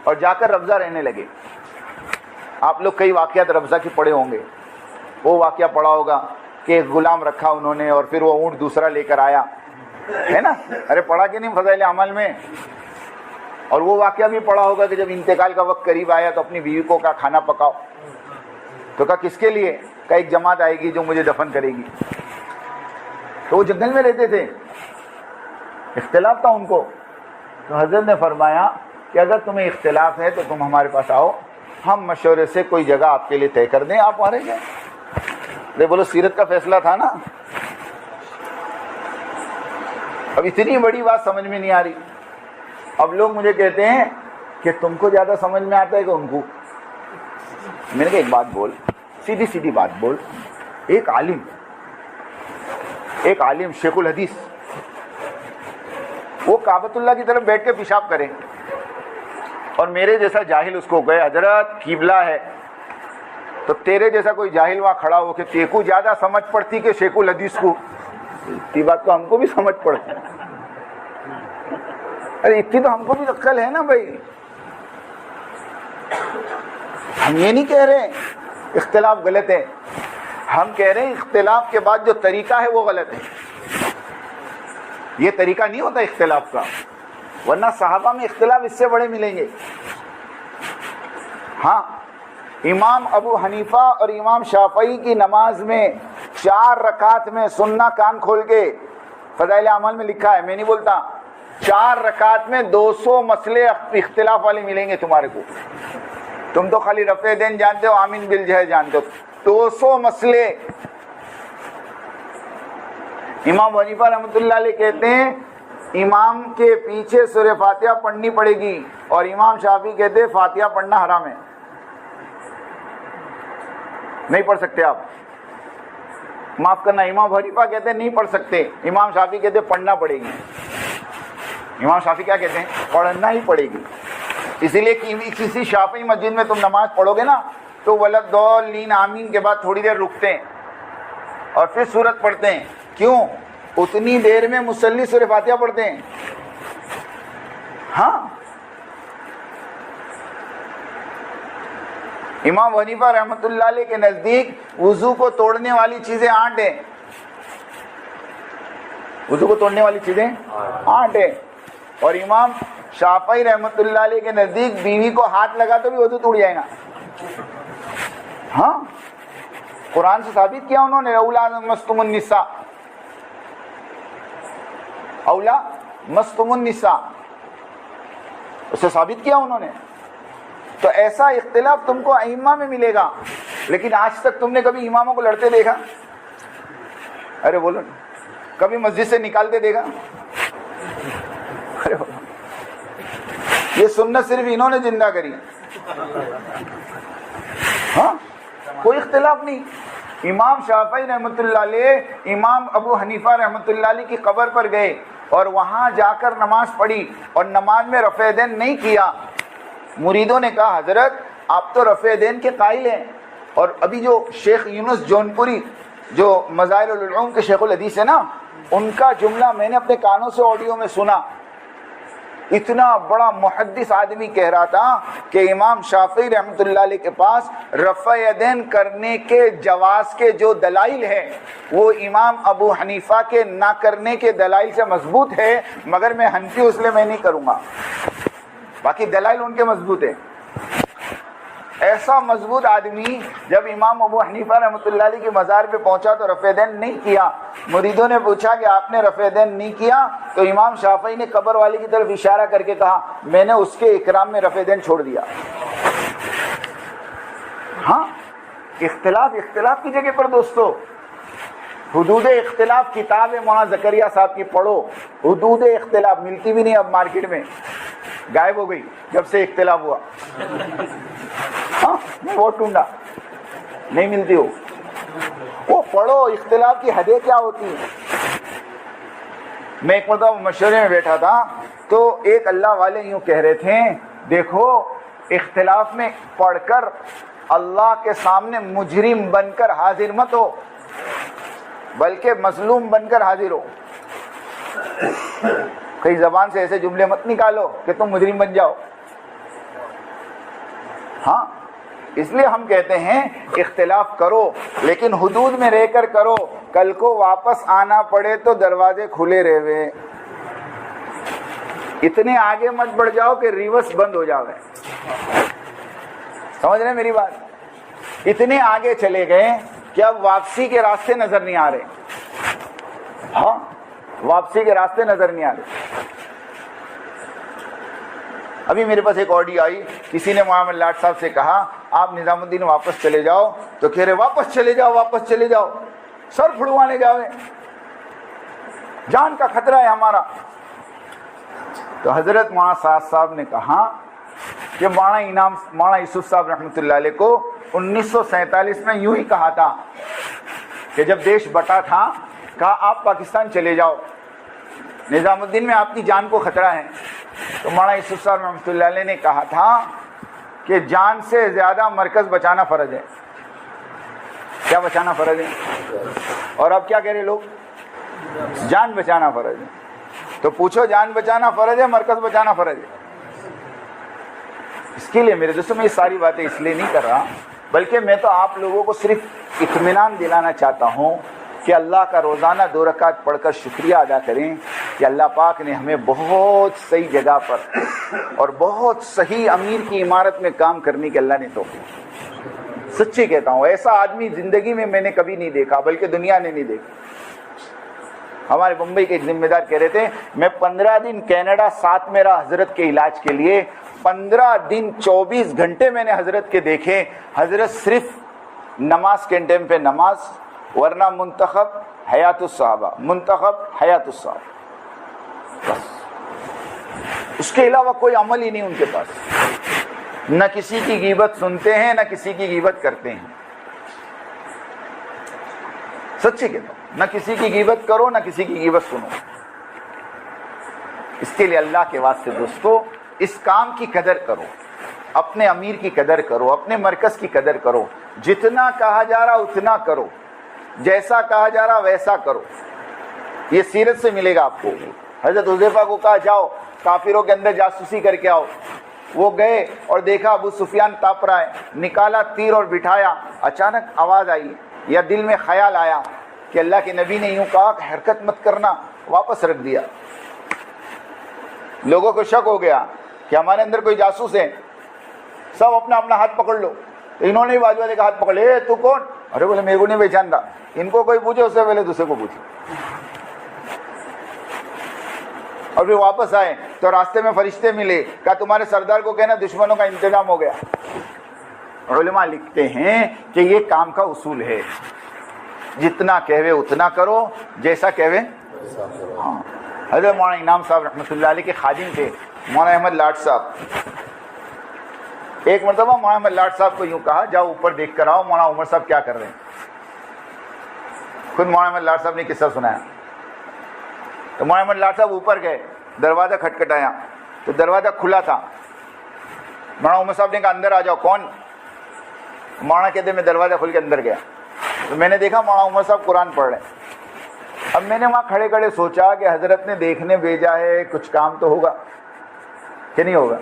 اور جا کر ربضہ رہنے لگے. آپ لوگ کئی واقعات ربضہ کی پڑھے ہوں گے. وہ واقعہ پڑھا ہوگا کہ ایک غلام رکھا انہوں نے اور پھر وہ اونٹ دوسرا لے کر آیا, ہے نا؟ ارے پڑھا کہ نہیں فضائل اعمال میں؟ اور وہ واقعہ بھی پڑھا ہوگا کہ جب انتقال کا وقت قریب آیا تو اپنی بیوی کو کہا کھانا پکاؤ. تو کہا کس کے لیے؟ کہا ایک جماعت آئے گی جو مجھے دفن کرے گی. تو وہ جنگل میں رہتے تھے, اختلاف تھا ان کو. تو حضرت نے فرمایا کہ اگر تمہیں اختلاف ہے تو تم ہمارے پاس آؤ, ہم مشورے سے کوئی جگہ آپ کے لیے طے کر دیں, آپ وہاں رہ جائیں. ارے بولو سیرت کا فیصلہ تھا نا. اب اتنی بڑی بات سمجھ میں نہیں آ رہی. اب لوگ مجھے کہتے ہیں کہ تم کو زیادہ سمجھ میں آتا ہے کہ ان کو. میں نے کہا ایک بات بول, سیدھی سیدھی بات بول. ایک عالم شیخ الحدیث وہ کعبۃ اللہ کی طرف بیٹھ کے پیشاب کرے اور میرے جیسا جاہل اس کو کہے حضرت قبلہ ہے, تو تیرے جیسا کوئی جاہل وہاں کھڑا ہو کہ تیکو زیادہ سمجھ پڑتی کہ شیخ الحدیث کو. یہ بات تو ہم کو بھی سمجھ پڑتی. ارے اتنی تو ہم کو بھی عقل ہے نا بھائی. ہم یہ نہیں کہہ رہے اختلاف غلط ہے, ہم کہہ رہے ہیں اختلاف کے بعد جو طریقہ ہے وہ غلط ہے. یہ طریقہ نہیں ہوتا اختلاف کا, ورنہ صحابہ میں اختلاف اس سے بڑے ملیں گے. ہاں, امام ابو حنیفہ اور امام شافعی کی نماز میں 4 رکعت میں سننا کان کھول کے, فضائل اعمال میں لکھا ہے, میں نہیں بولتا, 4 رکعت میں 200 مسئلے اختلاف والے ملیں گے تمہارے کو. تم تو خالی رفع دین جانتے ہو, آمین بالجہر جانتے ہو, 200 مسئلے. امام حنیفہ رحمۃ اللہ علیہ کہتے ہیں امام کے پیچھے سورہ فاتحہ پڑھنی پڑے گی, اور امام شافعی کہتے ہیں فاتحہ پڑھنا حرام ہے, نہیں پڑھ سکتے آپ. معاف کرنا، امام حنیفہ کہتے ہیں نہیں پڑھ سکتے، امام شافعی کہتے ہیں پڑھنا پڑے گی۔ امام شافعی کیا کہتے ہیں؟ پڑھنا ہی پڑے گی۔ اسی لیے کہ کسی شافعی مسجد میں تم نماز پڑھو گے نا تو ولداللین آمین کے بعد تھوڑی دیر رکتے ہیں اور پھر سورت پڑھتے ہیں۔ کیوں؟ اتنی دیر میں مصلی سورہ فاتحہ پڑھتے ہیں۔ ہاں، امام حنیفہ رحمۃ اللہ علیہ کے نزدیک وضو کو توڑنے والی چیزیں 8 ہیں۔ وضو کو توڑنے والی چیزیں 8 ہیں، اور امام شافعی رحمۃ اللہ علیہ کے نزدیک بیوی کو ہاتھ لگا تو بھی وضو ٹوٹ جائے گا۔ ہاں، قرآن سے ثابت کیا انہوں نے، اولا مستم النساء، اولا مستم النساء، اسے ثابت کیا انہوں نے۔ تو ایسا اختلاف تم کو ائمہ میں ملے گا، لیکن آج تک تم نے کبھی اماموں کو لڑتے دیکھا؟ ارے بولو، کبھی مسجد سے نکالتے دیکھا؟ ارے بولو، یہ سنت صرف انہوں نے زندہ کری۔ ہاں، کوئی اختلاف نہیں۔ امام شافعی رحمۃ اللہ علیہ امام ابو حنیفہ رحمۃ اللہ علیہ کی قبر پر گئے اور وہاں جا کر نماز پڑھی اور نماز میں رفع دین نہیں کیا۔ مریدوں نے کہا حضرت آپ تو رفع دین کے قائل ہیں، اور ابھی جو شیخ یونس جونپوری جو مظاہر العلوم کے شیخ الحدیث ہے نا، ان کا جملہ میں نے اپنے کانوں سے آڈیو میں سنا۔ اتنا بڑا محدث آدمی کہہ رہا تھا کہ امام شافعی رحمۃ اللہ علیہ کے پاس رفع یدین کرنے کے جواز کے جو دلائل ہیں وہ امام ابو حنیفہ کے نہ کرنے کے دلائل سے مضبوط ہے، مگر میں حنفی اس لیے میں نہیں کروں گا، باقی دلائل ان کے مضبوط ہیں۔ ایسا مضبوط آدمی جب امام ابو حنیفہ رحمۃ اللہ علیہ کی مزار پہ پہنچا تو رفع دین نہیں کیا۔ مریدوں نے پوچھا کہ آپ نے رفع دین نہیں کیا؟ تو امام شافعی نے قبر والے کی طرف اشارہ کر کے کہا میں نے اس کے اکرام میں رفع دین چھوڑ دیا۔ ہاں، اختلاف کی جگہ پر دوستو، حدود اختلاف کتاب ہے مولانا زکریا صاحب کی پڑھو۔ حدود اختلاف ملتی بھی نہیں اب مارکیٹ میں، غائب ہو گئی جب سے اختلاف ہوا۔ ہاں، میں وہ ڈھونڈا نہیں ملتی ہو، وہ پڑھو اختلاف کی حدیں کیا ہوتی ہیں۔ میں ایک مرتبہ مشورے میں بیٹھا تھا تو ایک اللہ والے یوں کہہ رہے تھے دیکھو اختلاف میں پڑھ کر اللہ کے سامنے مجرم بن کر حاضر مت ہو، بلکہ مظلوم بن کر حاضر ہو۔ کئی زبان سے ایسے جملے مت نکالو کہ تم مجرم بن جاؤ۔ ہاں، اس لیے ہم کہتے ہیں اختلاف کرو لیکن حدود میں رہ کر کرو، کل کو واپس آنا پڑے تو دروازے کھلے رہے۔ اتنے آگے مت بڑھ جاؤ کہ ریورس بند ہو جاوے۔ سمجھ رہے ہیں میری بات؟ اتنے آگے چلے گئے کہ اب واپسی کے راستے نظر نہیں آ رہے۔ ہاں، واپسی کے راستے نظر نہیں آ رہے۔ ابھی میرے پاس ایک آڈیو آئی، کسی نے محمد لاٹ صاحب سے کہا آپ نظام الدین واپس چلے جاؤ، تو کہہ رہے واپس چلے جاؤ، واپس چلے جاؤ، سر پھڑوانے جاوے، جان کا خطرہ ہے ہمارا۔ تو حضرت مولانا سعد صاحب نے کہا کہ مولانا یوسف صاحب رحمۃ اللہ علیہ کو 1947 میں یوں ہی کہا تھا کہ جب دیش بٹا تھا، کہا آپ پاکستان چلے جاؤ، نظام الدین میں آپ کی جان کو خطرہ ہے۔ تو مولانا یوسف صاحب رحمۃ اللہ علیہ نے کہا تھا کہ جان سے زیادہ مرکز بچانا فرض ہے۔ کیا بچانا فرض ہے؟ اور اب کیا کہہ رہے لوگ؟ جان بچانا فرض ہے۔ تو پوچھو جان بچانا فرض ہے، مرکز بچانا فرض ہے؟ اس کے لیے میرے دوستوں میں یہ ساری باتیں اس لیے نہیں کر رہا، بلکہ میں تو آپ لوگوں کو صرف اطمینان دلانا چاہتا ہوں کہ اللہ کا روزانہ 2 رکعت پڑھ کر شکریہ ادا کریں کہ اللہ پاک نے ہمیں بہت صحیح جگہ پر اور بہت صحیح امیر کی عمارت میں کام کرنے کی اللہ نے توفیق۔ سچی کہتا ہوں، ایسا آدمی زندگی میں نے کبھی نہیں دیکھا، بلکہ دنیا نے نہیں دیکھا۔ ہمارے بمبئی کے ایک ذمہ دار کہہ رہے تھے میں 15 دن کینیڈا ساتھ میں رہا حضرت کے علاج کے لیے، 15 دن 24 گھنٹے میں نے حضرت کے دیکھے، حضرت صرف نماز کے ٹائم پہ نماز، ورنہ منتخب حیات الصحابہ، منتخب حیات الصحابہ، بس اس کے علاوہ کوئی عمل ہی نہیں ان کے پاس۔ نہ کسی کی غیبت سنتے ہیں، نہ کسی کی غیبت کرتے ہیں۔ سچی کہتا ہوں، نہ کسی کی غیبت کرو نہ کسی کی غیبت سنو۔ اس کے لیے اللہ کے واسطے دوستو اس کام کی قدر کرو، اپنے امیر کی قدر کرو، اپنے مرکز کی قدر کرو، جتنا کہا جا رہا اتنا کرو، جیسا کہا جا رہا ویسا کرو۔ یہ سیرت سے ملے گا آپ کو۔ حضرت حذیفہ کو کہا جاؤ کافروں کے اندر جاسوسی کر کے آؤ، وہ گئے اور دیکھا ابو سفیان تاپ رہا ہے، نکالا تیر اور بٹھایا، اچانک آواز آئی یا دل میں خیال آیا کہ اللہ کے نبی نے یوں کہا کہ حرکت مت کرنا، واپس رکھ دیا۔ لوگوں کو شک ہو گیا کہ ہمارے اندر کوئی جاسوس ہے، سب اپنا اپنا ہاتھ پکڑ لو۔ تو انہوں نے بازو والے کا ہاتھ پکڑ لے، اے تو کون؟ ارے بولے میرے کو نہیں پہچانتا، ان کو کوئی پوچھے اس سے پہلے دوسرے کو پوچھے۔ اور پھر واپس آئے تو راستے میں فرشتے ملے، کہا تمہارے سردار کو کہنا دشمنوں کا انتظام ہو گیا۔ علماء لکھتے ہیں کہ یہ کام کا اصول ہے، جتنا کہوے اتنا کرو، جیسا کہوے۔ ہاں، حضرت مولانا انعام صاحب رحمۃ اللہ علیہ کے خادم تھے مولانا احمد لاٹ صاحب۔ ایک مرتبہ مولانا احمد لاٹ صاحب کو یوں کہا جاؤ اوپر دیکھ کر آؤ مولانا عمر صاحب کیا کر رہے ہیں۔ خود مولانا احمد لاٹ صاحب نے قصہ سنایا۔ تو مولانا احمد لاٹ صاحب اوپر گئے، دروازہ کھٹکھٹایا تو دروازہ کھلا تھا۔ مولانا عمر صاحب نے کہا اندر آ جاؤ۔ کون؟ مولانا کہتے میں دروازہ کھل کے اندر گیا تو میں نے دیکھا مولانا عمر صاحب قرآن پڑھ رہے ہیں۔ اب میں نے وہاں کھڑے کھڑے سوچا کہ حضرت نے دیکھنے بھیجا ہے، کچھ کام تو ہوگا کہ نہیں ہوگا۔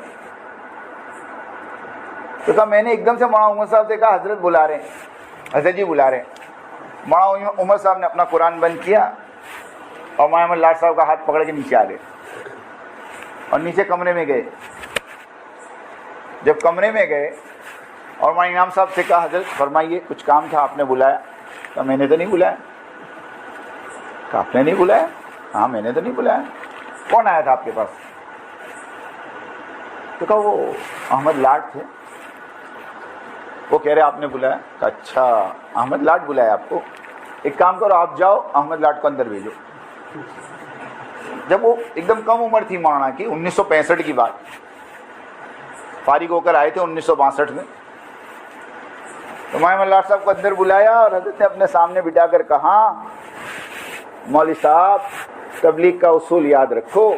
تو کہا میں نے ایک دم سے مولانا عمر صاحب سے کہا حضرت بلا رہے ہیں، حضرت جی بلا رہے ہیں۔ مولانا عمر صاحب نے اپنا قرآن بند کیا اور مولانا احمد لاٹ صاحب کا ہاتھ پکڑ کے نیچے آ گئے اور نیچے کمرے میں گئے۔ جب کمرے میں گئے اور مولانا انعام صاحب سے کہا حضرت فرمائیے کچھ کام تھا آپ نے بلایا؟ کہا میں نے تو نہیں بلایا۔ کہا آپ نے نہیں بلایا؟ ہاں میں نے تو نہیں بلایا۔ کون آیا تھا آپ کے پاس؟ تو کہا وہ احمد لاٹ تھے، وہ کہہ رہے آپ نے بلایا۔ کہا اچھا احمد لاٹ بلایا آپ کو، ایک کام کرو آپ جاؤ احمد لاٹ کو اندر بھیجو۔ جب وہ ایک دم کم عمر تھی مولانا کی، 1965 کی بات، فارغ ہو کر آئے تھے 1962 میں، تو مولانا احمد لاٹ صاحب کو اندر بلایا اور حضرت نے اپنے سامنے بٹھا کر کہا مولوی صاحب تبلیغ کا اصول یاد رکھو،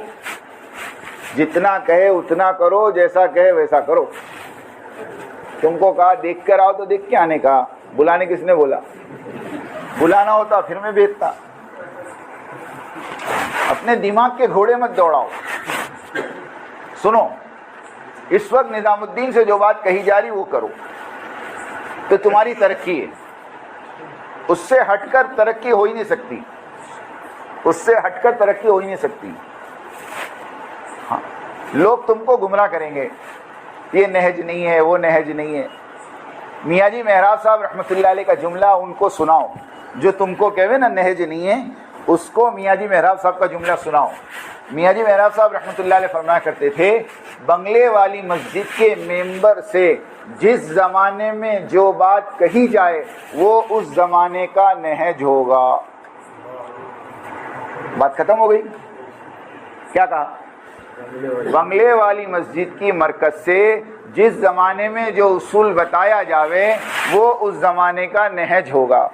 جتنا کہے اتنا کرو، جیسا کہے ویسا کرو۔ تم کو کہا دیکھ کر آؤ تو دیکھ کے آنے کہا، بلانے کس نے بولا؟ بلانا ہوتا پھر میں بھیجتا۔ اپنے دماغ کے گھوڑے مت دوڑاؤ۔ سنو، اس وقت نظام الدین سے جو بات کہی جا رہی وہ کرو تو تمہاری ترقی ہے، اس سے ہٹ کر ترقی ہو ہی نہیں سکتی، اس سے ہٹ کر ترقی ہو ہی نہیں سکتی۔ ہاں، لوگ تم کو گمراہ کریں گے، یہ نہج نہیں ہے، وہ نہج نہیں ہے۔ میاں جی محراب صاحب رحمۃ اللہ علیہ کا جملہ ان کو سناؤ، جو تم کو کہوے نا نہج نہیں ہے، اس کو میاں جی محراب صاحب کا جملہ سناؤ۔ میاں جی محراب صاحب رحمۃ اللہ علیہ فرمایا کرتے تھے بنگلے والی مسجد کے ممبر سے جس زمانے میں جو بات کہی جائے وہ اس زمانے کا نہج ہوگا۔ بات ختم ہو گئی۔ کیا کہا؟ بنگلے والی مسجد کی مرکز سے جس زمانے میں جو اصول بتایا جاوے وہ اس زمانے کا نہج ہوگا۔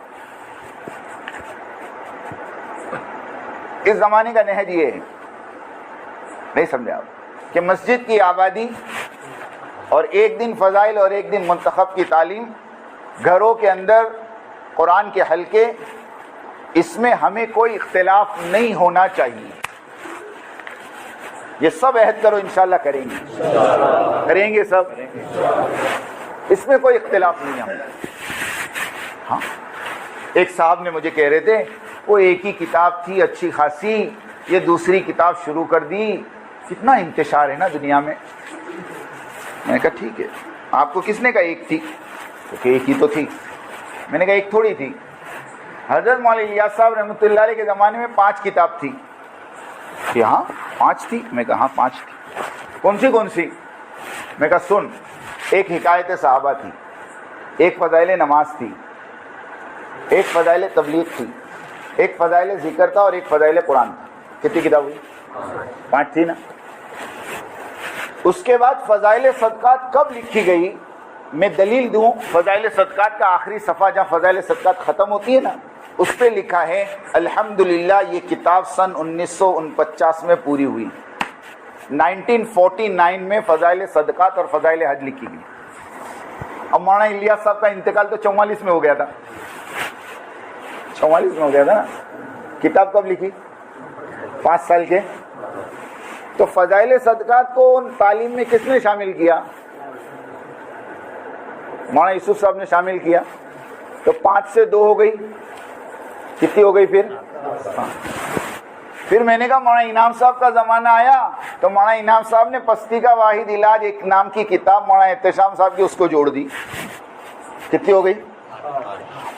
اس زمانے کا نہج یہ ہے، نہیں سمجھا کہ مسجد کی آبادی اور ایک دن فضائل اور ایک دن منتخب کی تعلیم، گھروں کے اندر قرآن کے حلقے، اس میں ہمیں کوئی اختلاف نہیں ہونا چاہیے۔ یہ سب عہد کرو انشاءاللہ کریں گے، کریں گے سب، اس میں کوئی اختلاف نہیں ہے۔ ہاں، ایک صاحب نے مجھے کہہ رہے تھے وہ ایک ہی کتاب تھی اچھی خاصی، یہ دوسری کتاب شروع کر دی، کتنا انتشار ہے نا دنیا میں۔ میں نے کہا ٹھیک ہے، آپ کو کس نے کہا ایک تھی؟ تو کہ ایک ہی تو تھی۔ میں نے کہا ایک تھوڑی تھی، حضرت مولانا الیاس صاحب رحمۃ اللہ علیہ کے زمانے میں 5 کتاب تھی۔ کہ ہاں 5 تھی؟ میں کہا ہاں 5 تھی۔ کون سی؟ میں کہا سن، ایک حکایت صحابہ تھی، ایک فضائل نماز تھی، ایک فضائل تبلیغ تھی، ایک فضائل ذکر تھا اور ایک فضائل قرآن تھا۔ کتنی کتاب ہوئی؟ 5 تھی نا۔ اس کے بعد فضائل صدقات کب لکھی گئی؟ میں دلیل دوں، فضائل صدقات کا آخری صفحہ جہاں فضائل صدقات ختم ہوتی ہے نا، اس پہ لکھا ہے الحمدللہ یہ کتاب سن 1949 میں پوری ہوئی. 1949 میں فضائل صدقات اور فضائل حج لکھی گئی. اب مولانا الیاس صاحب کا انتقال تو 44 میں ہو گیا تھا. 44 میں ہو گیا تھا نا. کتاب کب لکھی؟ 5 سال کے. تو فضائل صدقات کو تعلیم میں کس نے شامل کیا؟ مولانا یوسف صاحب نے شامل کیا. تو 5 سے 2 ہو گئی. کتنی ہو گئی پھر میں نے کہا مولانا انعام صاحب کا زمانہ آیا تو مولانا انعام صاحب نے پستی کا واحد علاج ایک نام کی کتاب مولانا احتشام صاحب کی اس کو جوڑ دی. کتنی ہو گئی؟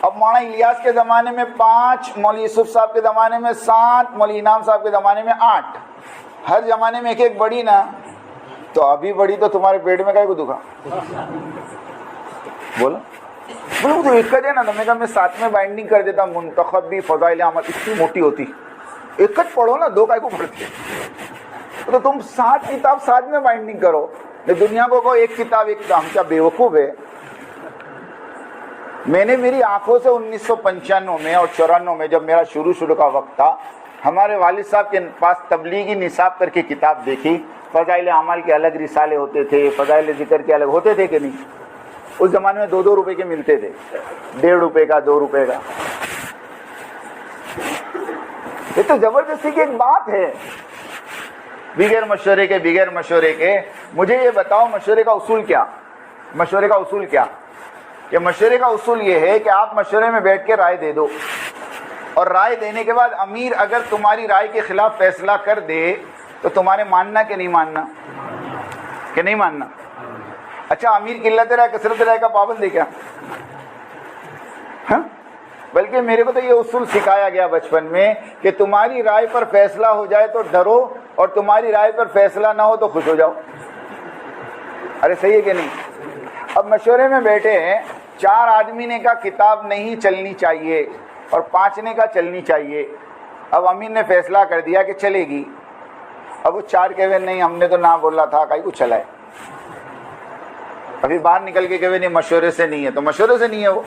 اب مولانا الیاس کے زمانے میں 5, مولوی یوسف صاحب کے زمانے میں 7, مولوی انعام صاحب کے زمانے میں 8. ہر زمانے میں ایک ایک بڑی نا. تو ابھی بڑی تو تمہارے پیٹ میں کائے کو دکھا بولو تو ایک کا دے نا. میں کہا میں 7 میں بائنڈنگ کر دیتا. منتخب بھی فضائل اعمال اتنی موٹی ہوتی. ایک کچھ پڑھو نا, 2 کائے کو پڑھتے. تو تم 7 کتاب 7 میں بائنڈنگ کرو. دنیا کو ایک کتاب ایک. ہم کیا بیوقوف ہے؟ میں نے میری آنکھوں سے 1995 میں اور 94 میں جب میرا شروع کا وقت تھا, ہمارے والد صاحب کے پاس تبلیغی نصاب کر کے کتاب دیکھی. فضائل اعمال کے الگ رسالے ہوتے تھے, فضائل ذکر کے الگ ہوتے تھے کہ نہیں؟ اس زمانے میں 2 روپے کے ملتے تھے, 1.5 روپے کا, 2 روپے کا. یہ تو زبردستی کی ایک بات ہے. بغیر مشورے کے مجھے یہ بتاؤ مشورے کا اصول کیا؟ مشورے کا اصول کیا؟ کہ مشورے کا اصول یہ ہے کہ آپ مشورے میں بیٹھ کے رائے دے دو, اور رائے دینے کے بعد امیر اگر تمہاری رائے کے خلاف فیصلہ کر دے تو تمہارے ماننا کہ نہیں ماننا؟ کہ نہیں ماننا؟ اچھا امیر قلت رائے کثرت رائے کا پابند ہے کیا؟ ہاں, بلکہ میرے کو تو یہ اصول سکھایا گیا بچپن میں کہ تمہاری رائے پر فیصلہ ہو جائے تو ڈرو, اور تمہاری رائے پر فیصلہ نہ ہو تو خوش ہو جاؤ. ارے صحیح ہے کہ نہیں؟ اب مشورے میں بیٹھے ہیں, 4 آدمی نے کہا کتاب نہیں چلنی چاہیے اور 5 نے کہا چلنی چاہیے. اب امیر نے فیصلہ کر دیا کہ چلے گی. اب وہ 4 کہے نہیں ہم نے تو نہ بولا تھا, کہیں کو چلائے. ابھی باہر نکل کے کہے نہیں مشورے سے نہیں ہے, تو مشورے سے نہیں ہے. وہ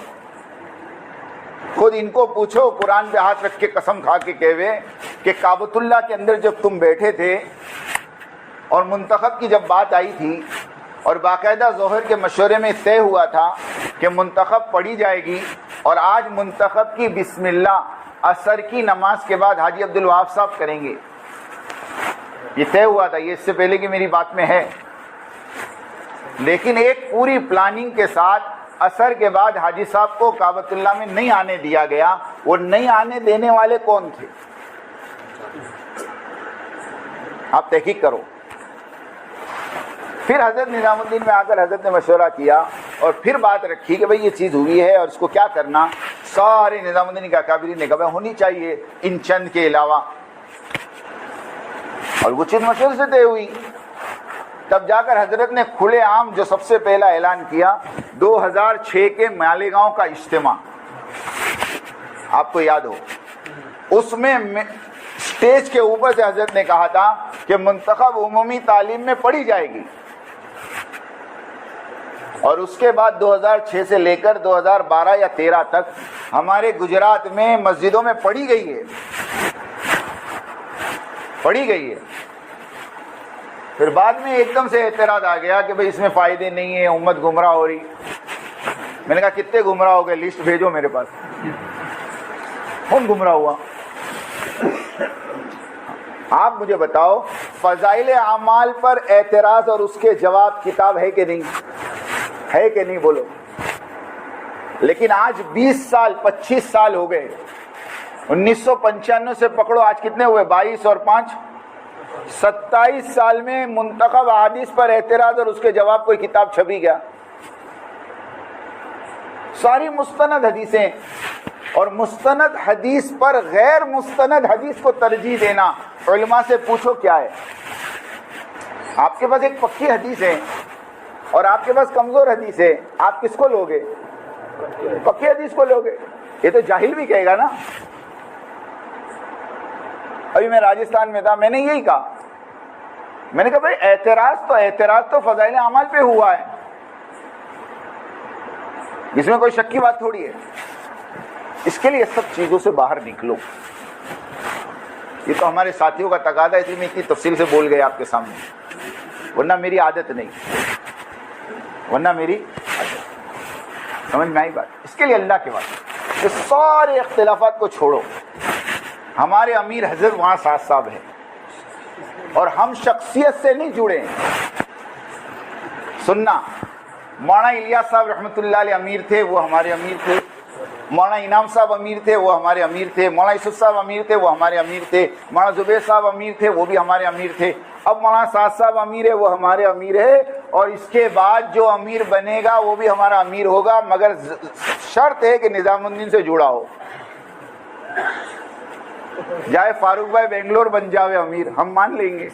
خود ان کو پوچھو, قرآن پہ ہاتھ رکھ کے قسم کھا کے کہے کہ کعبۃ اللہ کے اندر جب تم بیٹھے تھے اور منتخب کی جب بات آئی تھی اور باقاعدہ ظہر کے مشورے میں طے ہوا تھا کہ منتخب پڑھی جائے گی, اور آج منتخب کی بسم اللہ عصر کی نماز کے بعد حاجی عبدالوہاب صاحب کریں گے, یہ طے ہوا تھا. یہ اس سے پہلے کی میری بات میں ہے, لیکن ایک پوری پلاننگ کے ساتھ عصر کے بعد حاجی صاحب کو کعبۃ اللہ میں نہیں آنے دیا گیا. وہ نہیں آنے دینے والے کون تھے؟ آپ تحقیق کرو. پھر حضرت نظام الدین میں آ کر حضرت نے مشورہ کیا اور پھر بات رکھی کہ بھئی یہ چیز ہوئی ہے اور اس کو کیا کرنا. سارے نظام الدین کے اکابرین نے کہا ہونی چاہیے ان چند کے علاوہ, اور وہ چیز مشورے سے طے ہوئی. تب جا کر حضرت نے کھلے عام جو سب سے پہلا اعلان کیا 2006 کے مالیگاؤں کا اجتماع, آپ کو یاد ہو, اس میں اسٹیج کے اوپر سے حضرت نے کہا تھا کہ منتخب عمومی تعلیم میں پڑھی جائے گی, اور اس کے بعد 2006 سے لے کر 2012 یا 13 تک ہمارے گجرات میں مسجدوں میں پڑھی گئی ہے. پھر بعد میں ایک دم سے اعتراض آ گیا کہ بھئی اس میں فائدے نہیں ہیں, امت گمراہ ہو رہی. میں نے کہا کتنے گمراہ ہو گئے, لسٹ بھیجو میرے پاس, کون گمراہ ہوا؟ آپ مجھے بتاؤ فضائل اعمال پر اعتراض اور اس کے جواب کتاب ہے کہ نہیں؟ ہے کہ نہیں بولو. لیکن آج 20 سال 25 سال ہو گئے, 1995 سے پکڑو آج کتنے ہوئے, 22 اور 5 27 سال میں منتخب احادیث پر اعتراض اور اس کے جواب کوئی کتاب چھپی گیا؟ ساری مستند حدیثیں, اور مستند حدیث پر غیر مستند حدیث کو ترجیح دینا. علماء سے پوچھو کیا ہے. آپ کے پاس ایک پکی حدیث ہے اور آپ کے پاس کمزور حدیث ہے, آپ کس کو لوگے؟ پکی حدیث کو لوگے. یہ تو جاہل بھی کہے گا نا. ابھی میں راجستھان میں تھا, میں نے یہی کہا, میں نے کہا بھائی اعتراض تو فضائل اعمال پہ ہوا ہے, اس میں کوئی شک کی بات تھوڑی ہے. اس کے لیے سب چیزوں سے باہر نکلو. یہ تو ہمارے ساتھیوں کا تقاضا ہے، اس لیے میں اتنی تفصیل سے بول گیا آپ کے سامنے، ورنہ میری عادت نہیں، ورنہ میری عادت. سمجھ میں آئی بات؟ اس کے لیے اللہ کے واسطے یہ سارے اختلافات کو چھوڑو. ہمارے امیر حضرت وہاں ساتھ صاحب ہیں اور ہم شخصیت سے نہیں جڑے ہیں. سننا، مولانا الیاس صاحب رحمۃ اللہ علیہ امیر تھے، وہ ہمارے امیر تھے. مولانا انعام صاحب امیر تھے، وہ ہمارے امیر تھے. مولانا یوسف صاحب امیر تھے، وہ ہمارے امیر تھے. مولانا زبیر صاحب امیر تھے، وہ بھی ہمارے امیر تھے. اب مولانا سعد صاحب امیر ہے، وہ ہمارے امیر ہے، اور اس کے بعد جو امیر بنے گا وہ بھی ہمارا امیر ہوگا، مگر شرط ہے کہ نظام الدین سے جڑا ہو. جائے فاروق بھائی بنگلور بن جاوے امیر، ہم مان لیں گے،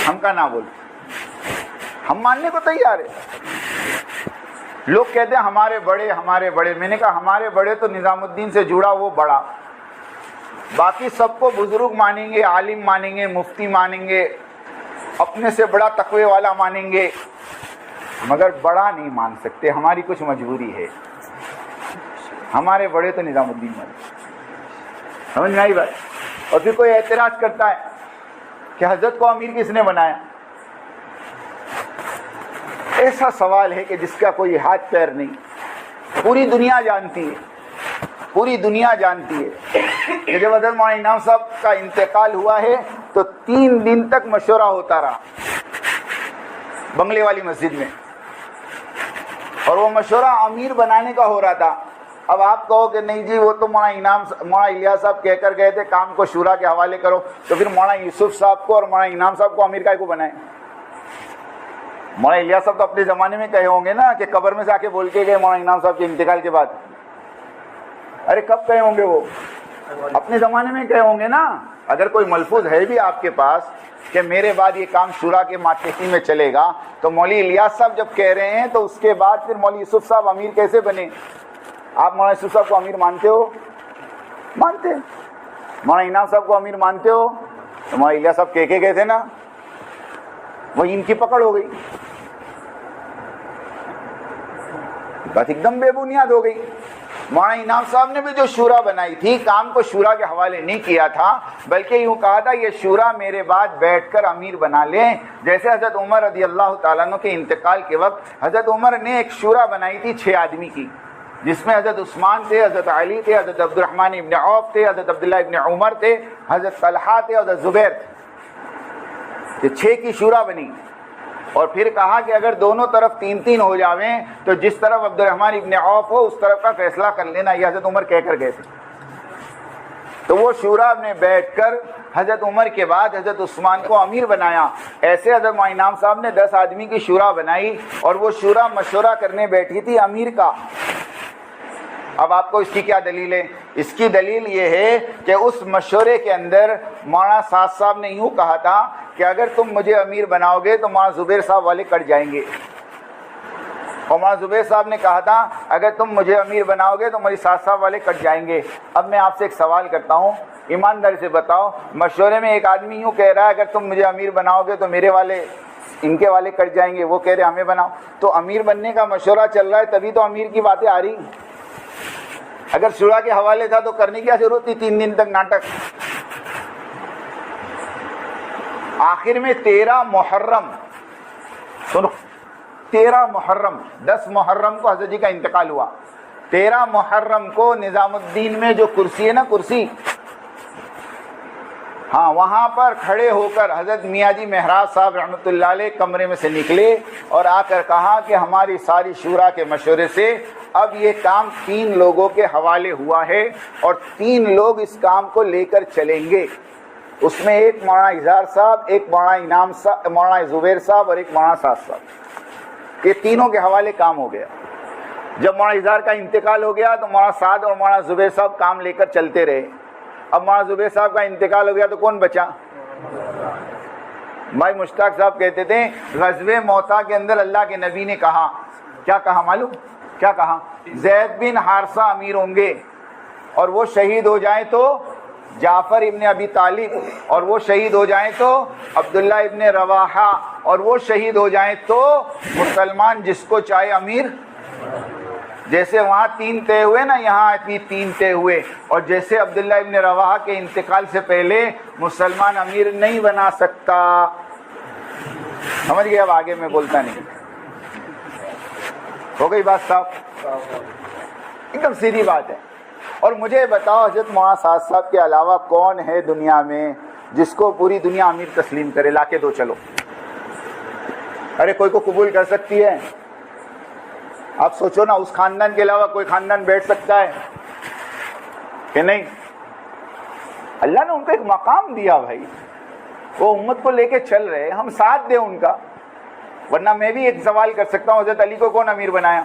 ہم کا نہ بول، ہم ماننے کو تیار ہے. لوگ کہتے ہیں ہمارے بڑے ہمارے بڑے. میں نے کہا ہمارے بڑے تو نظام الدین سے جڑا وہ بڑا، باقی سب کو بزرگ مانیں گے، عالم مانیں گے، مفتی مانیں گے، اپنے سے بڑا تقوی والا مانیں گے، مگر بڑا نہیں مان سکتے. ہماری کچھ مجبوری ہے. ہمارے بڑے تو نظام الدین مانیں. سمجھ میں آئی بات؟ اور پھر کوئی اعتراض کرتا ہے کہ حضرت کو امیر کس نے بنایا؟ ایسا سوال ہے کہ جس کا کوئی ہاتھ پیر نہیں. پوری دنیا جانتی ہے، پوری دنیا جانتی ہے کہ جب حضرت مولانا انعام صاحب کا انتقال ہوا ہے تو 3 دن تک مشورہ ہوتا رہا بنگلے والی مسجد میں، اور وہ مشورہ امیر بنانے کا ہو رہا تھا. اب آپ کہو کہ نہیں جی وہ تو مولانا الیاس صاحب کہہ کر گئے تھے کام کو شورا کے حوالے کرو، تو پھر مولانا یوسف صاحب کو اور مولانا انعام صاحب کو امیر کائے کو بنائے؟ مولانا الیاس صاحب تو اپنے زمانے میں کہے ہوں گے نا کہ قبر میں سے آ کے بول کے گئے مولانا انعام صاحب کے انتقال کے بعد. ارے کب کہے ہوں گے؟ وہ اپنے زمانے میں کہے ہوں گے نا. اگر کوئی ملفوظ ہے بھی آپ کے پاس کہ میرے بعد یہ کام شورا کے ماتحتی میں چلے گا، تو مولوی الیاس صاحب جب کہہ رہے ہیں تو اس کے بعد پھر مولوی یوسف صاحب امیر کیسے بنے؟ آپ مولانا یوسف صاحب کو امیر مانتے ہو؟ مانتے. مولانا انعام صاحب کو امیر مانتے ہو؟ تو مولانا الیاس صاحب کہہ کے گئے تھے نا، وہ ان کی پکڑ ہو گئی. بات ایک دم بے بنیاد ہو گئی. مولانا انعام صاحب نے بھی جو شورا بنائی تھی، کام کو شورا کے حوالے نہیں کیا تھا، بلکہ یوں کہا تھا یہ شورا میرے بعد بیٹھ کر امیر بنا لیں. جیسے حضرت عمر رضی اللہ تعالیٰ عنہ کے انتقال کے وقت حضرت عمر نے ایک شورا بنائی تھی 6 آدمی کی، جس میں حضرت عثمان تھے، حضرت علی تھے، حضرت عبد الرحمن ابن عوف تھے، حضرت عبداللہ ابن عمر تھے، حضرت طلحہ تھے، حضرت زبیر تھے. یہ 6 کی شورا بنی. اور پھر کہا کہ اگر دونوں طرف 3-3 ہو جاویں تو جس طرف عبد الرحمن ابن عوف ہو اس طرف کا فیصلہ کر لینا. یہ حضرت عمر کہہ کر گئے تھے. تو وہ شورا نے بیٹھ کر حضرت عمر کے بعد حضرت عثمان کو امیر بنایا. ایسے حضرت مولانا انعام صاحب نے 10 آدمی کی شورا بنائی، اور وہ شورا مشورہ کرنے بیٹھی تھی امیر کا. اب آپ کو اس کی کیا دلیل ہے؟ اس کی دلیل یہ ہے کہ اس مشورے کے اندر مولانا سعد صاحب نے یوں کہا تھا کہ اگر تم مجھے امیر بناؤ گے تو مولانا زبیر صاحب والے کٹ جائیں گے، اور مولانا زبیر صاحب نے کہا تھا اگر تم مجھے امیر بناؤ گے تو میری سعد صاحب والے کٹ جائیں گے. اب میں آپ سے ایک سوال کرتا ہوں، ایمانداری سے بتاؤ، مشورے میں ایک آدمی یوں کہہ رہا ہے اگر تم مجھے امیر بناؤ گے تو میرے والے ان کے والے کٹ جائیں گے، وہ کہہ رہے ہمیں بناؤ. تو امیر بننے کا مشورہ چل رہا ہے تبھی تو امیر کی باتیں آ رہی. اگر شورا کے حوالے تھا تو کرنے کی کیا ضرورت تھی 3 دن تک ناٹک. آخر میں 13 محرم، سنو، 13 محرم، 10 محرم کو حضرت جی کا انتقال ہوا. 13 محرم کو نظام الدین میں جو کرسی ہے نا، کرسی، ہاں، وہاں پر کھڑے ہو کر حضرت میاں جی مہراج صاحب رحمۃ اللہ علیہ کمرے میں سے نکلے اور آ کر کہا کہ ہماری ساری شورا کے مشورے سے اب یہ کام 3 لوگوں کے حوالے ہوا ہے، اور 3 لوگ اس کام کو لے کر چلیں گے. اس میں ایک مولانا اظہار صاحب، ایک مولانا انعام صاحب، مولانا زبیر صاحب اور ایک مولانا سعد صاحب. یہ تینوں کے حوالے کام ہو گیا. جب مولانا اظہار کا انتقال ہو گیا تو مولانا سعد اور مولانا زبیر صاحب کام لے کر چلتے رہے. اب مولانا زبیر صاحب کا انتقال ہو گیا تو کون بچا؟ بھائی مشتاق صاحب کہتے تھے غزوہ موتا کے اندر اللہ کے نبی نے کہا، کیا کہا معلوم؟ کیا کہا؟ زید بن حارثہ امیر ہوں گے، اور وہ شہید ہو جائیں تو جعفر ابن ابی طالب، اور وہ شہید ہو جائیں تو عبداللہ ابن رواحہ، اور وہ شہید ہو جائیں تو مسلمان جس کو چاہے امیر. جیسے وہاں 3 طے ہوئے نا، یہاں بھی 3 طے ہوئے. اور جیسے عبداللہ ابن رواحہ کے انتقال سے پہلے مسلمان امیر نہیں بنا سکتا. سمجھ گئے؟ اب آگے میں بولتا نہیں. ہو گئی بات صاحب؟ ایک دم سیدھی بات ہے. اور مجھے بتاؤ حضرت معاذ صاحب کے علاوہ کون ہے دنیا میں جس کو پوری دنیا امیر تسلیم کرے؟ لا کے دو چلو. ارے کوئی کو قبول کر سکتی ہے؟ آپ سوچو نا، اس خاندان کے علاوہ کوئی خاندان بیٹھ سکتا ہے کہ نہیں؟ اللہ نے ان کو ایک مقام دیا بھائی، وہ امت کو لے کے چل رہے، ہم ساتھ دیں ان کا. ورنہ میں بھی ایک سوال کر سکتا ہوں، حضرت علی کو کون امیر بنایا؟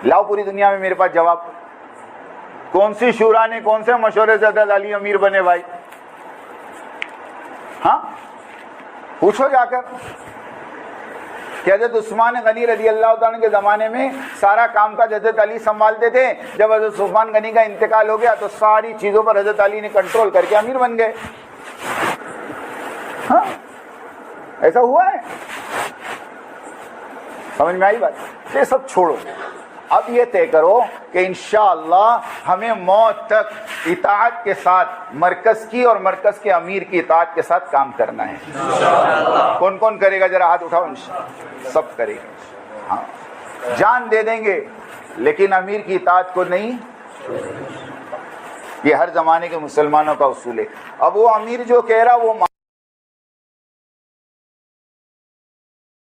لاؤ پوری دنیا میں میرے پاس جواب. کون سی شورا نے، کون سے مشورے سے حضرت علی امیر بنے بھائی؟ ہاں پوچھو جا کر کہ حضرت عثمان غنی رضی اللہ تعالیٰ کے زمانے میں سارا کام کاج حضرت علی سنبھالتے تھے. جب حضرت عثمان غنی کا انتقال ہو گیا تو ساری چیزوں پر حضرت علی نے کنٹرول کر کے امیر بن گئے. ہاں ایسا ہوا ہے. سمجھ میں آئی بات؟ یہ سب چھوڑو. اب یہ طے کرو کہ انشاءاللہ ہمیں موت تک اطاعت کے ساتھ مرکز کی اور مرکز کے امیر کی اطاعت کے ساتھ کام کرنا ہے. کون کون کرے گا؟ ذرا ہاتھ اٹھاؤ. انشاءاللہ سب کریں گے. ہاں جان دے دیں گے لیکن امیر کی اطاعت کو نہیں. یہ ہر زمانے کے مسلمانوں کا اصول ہے. اب وہ امیر جو کہہ رہا وہ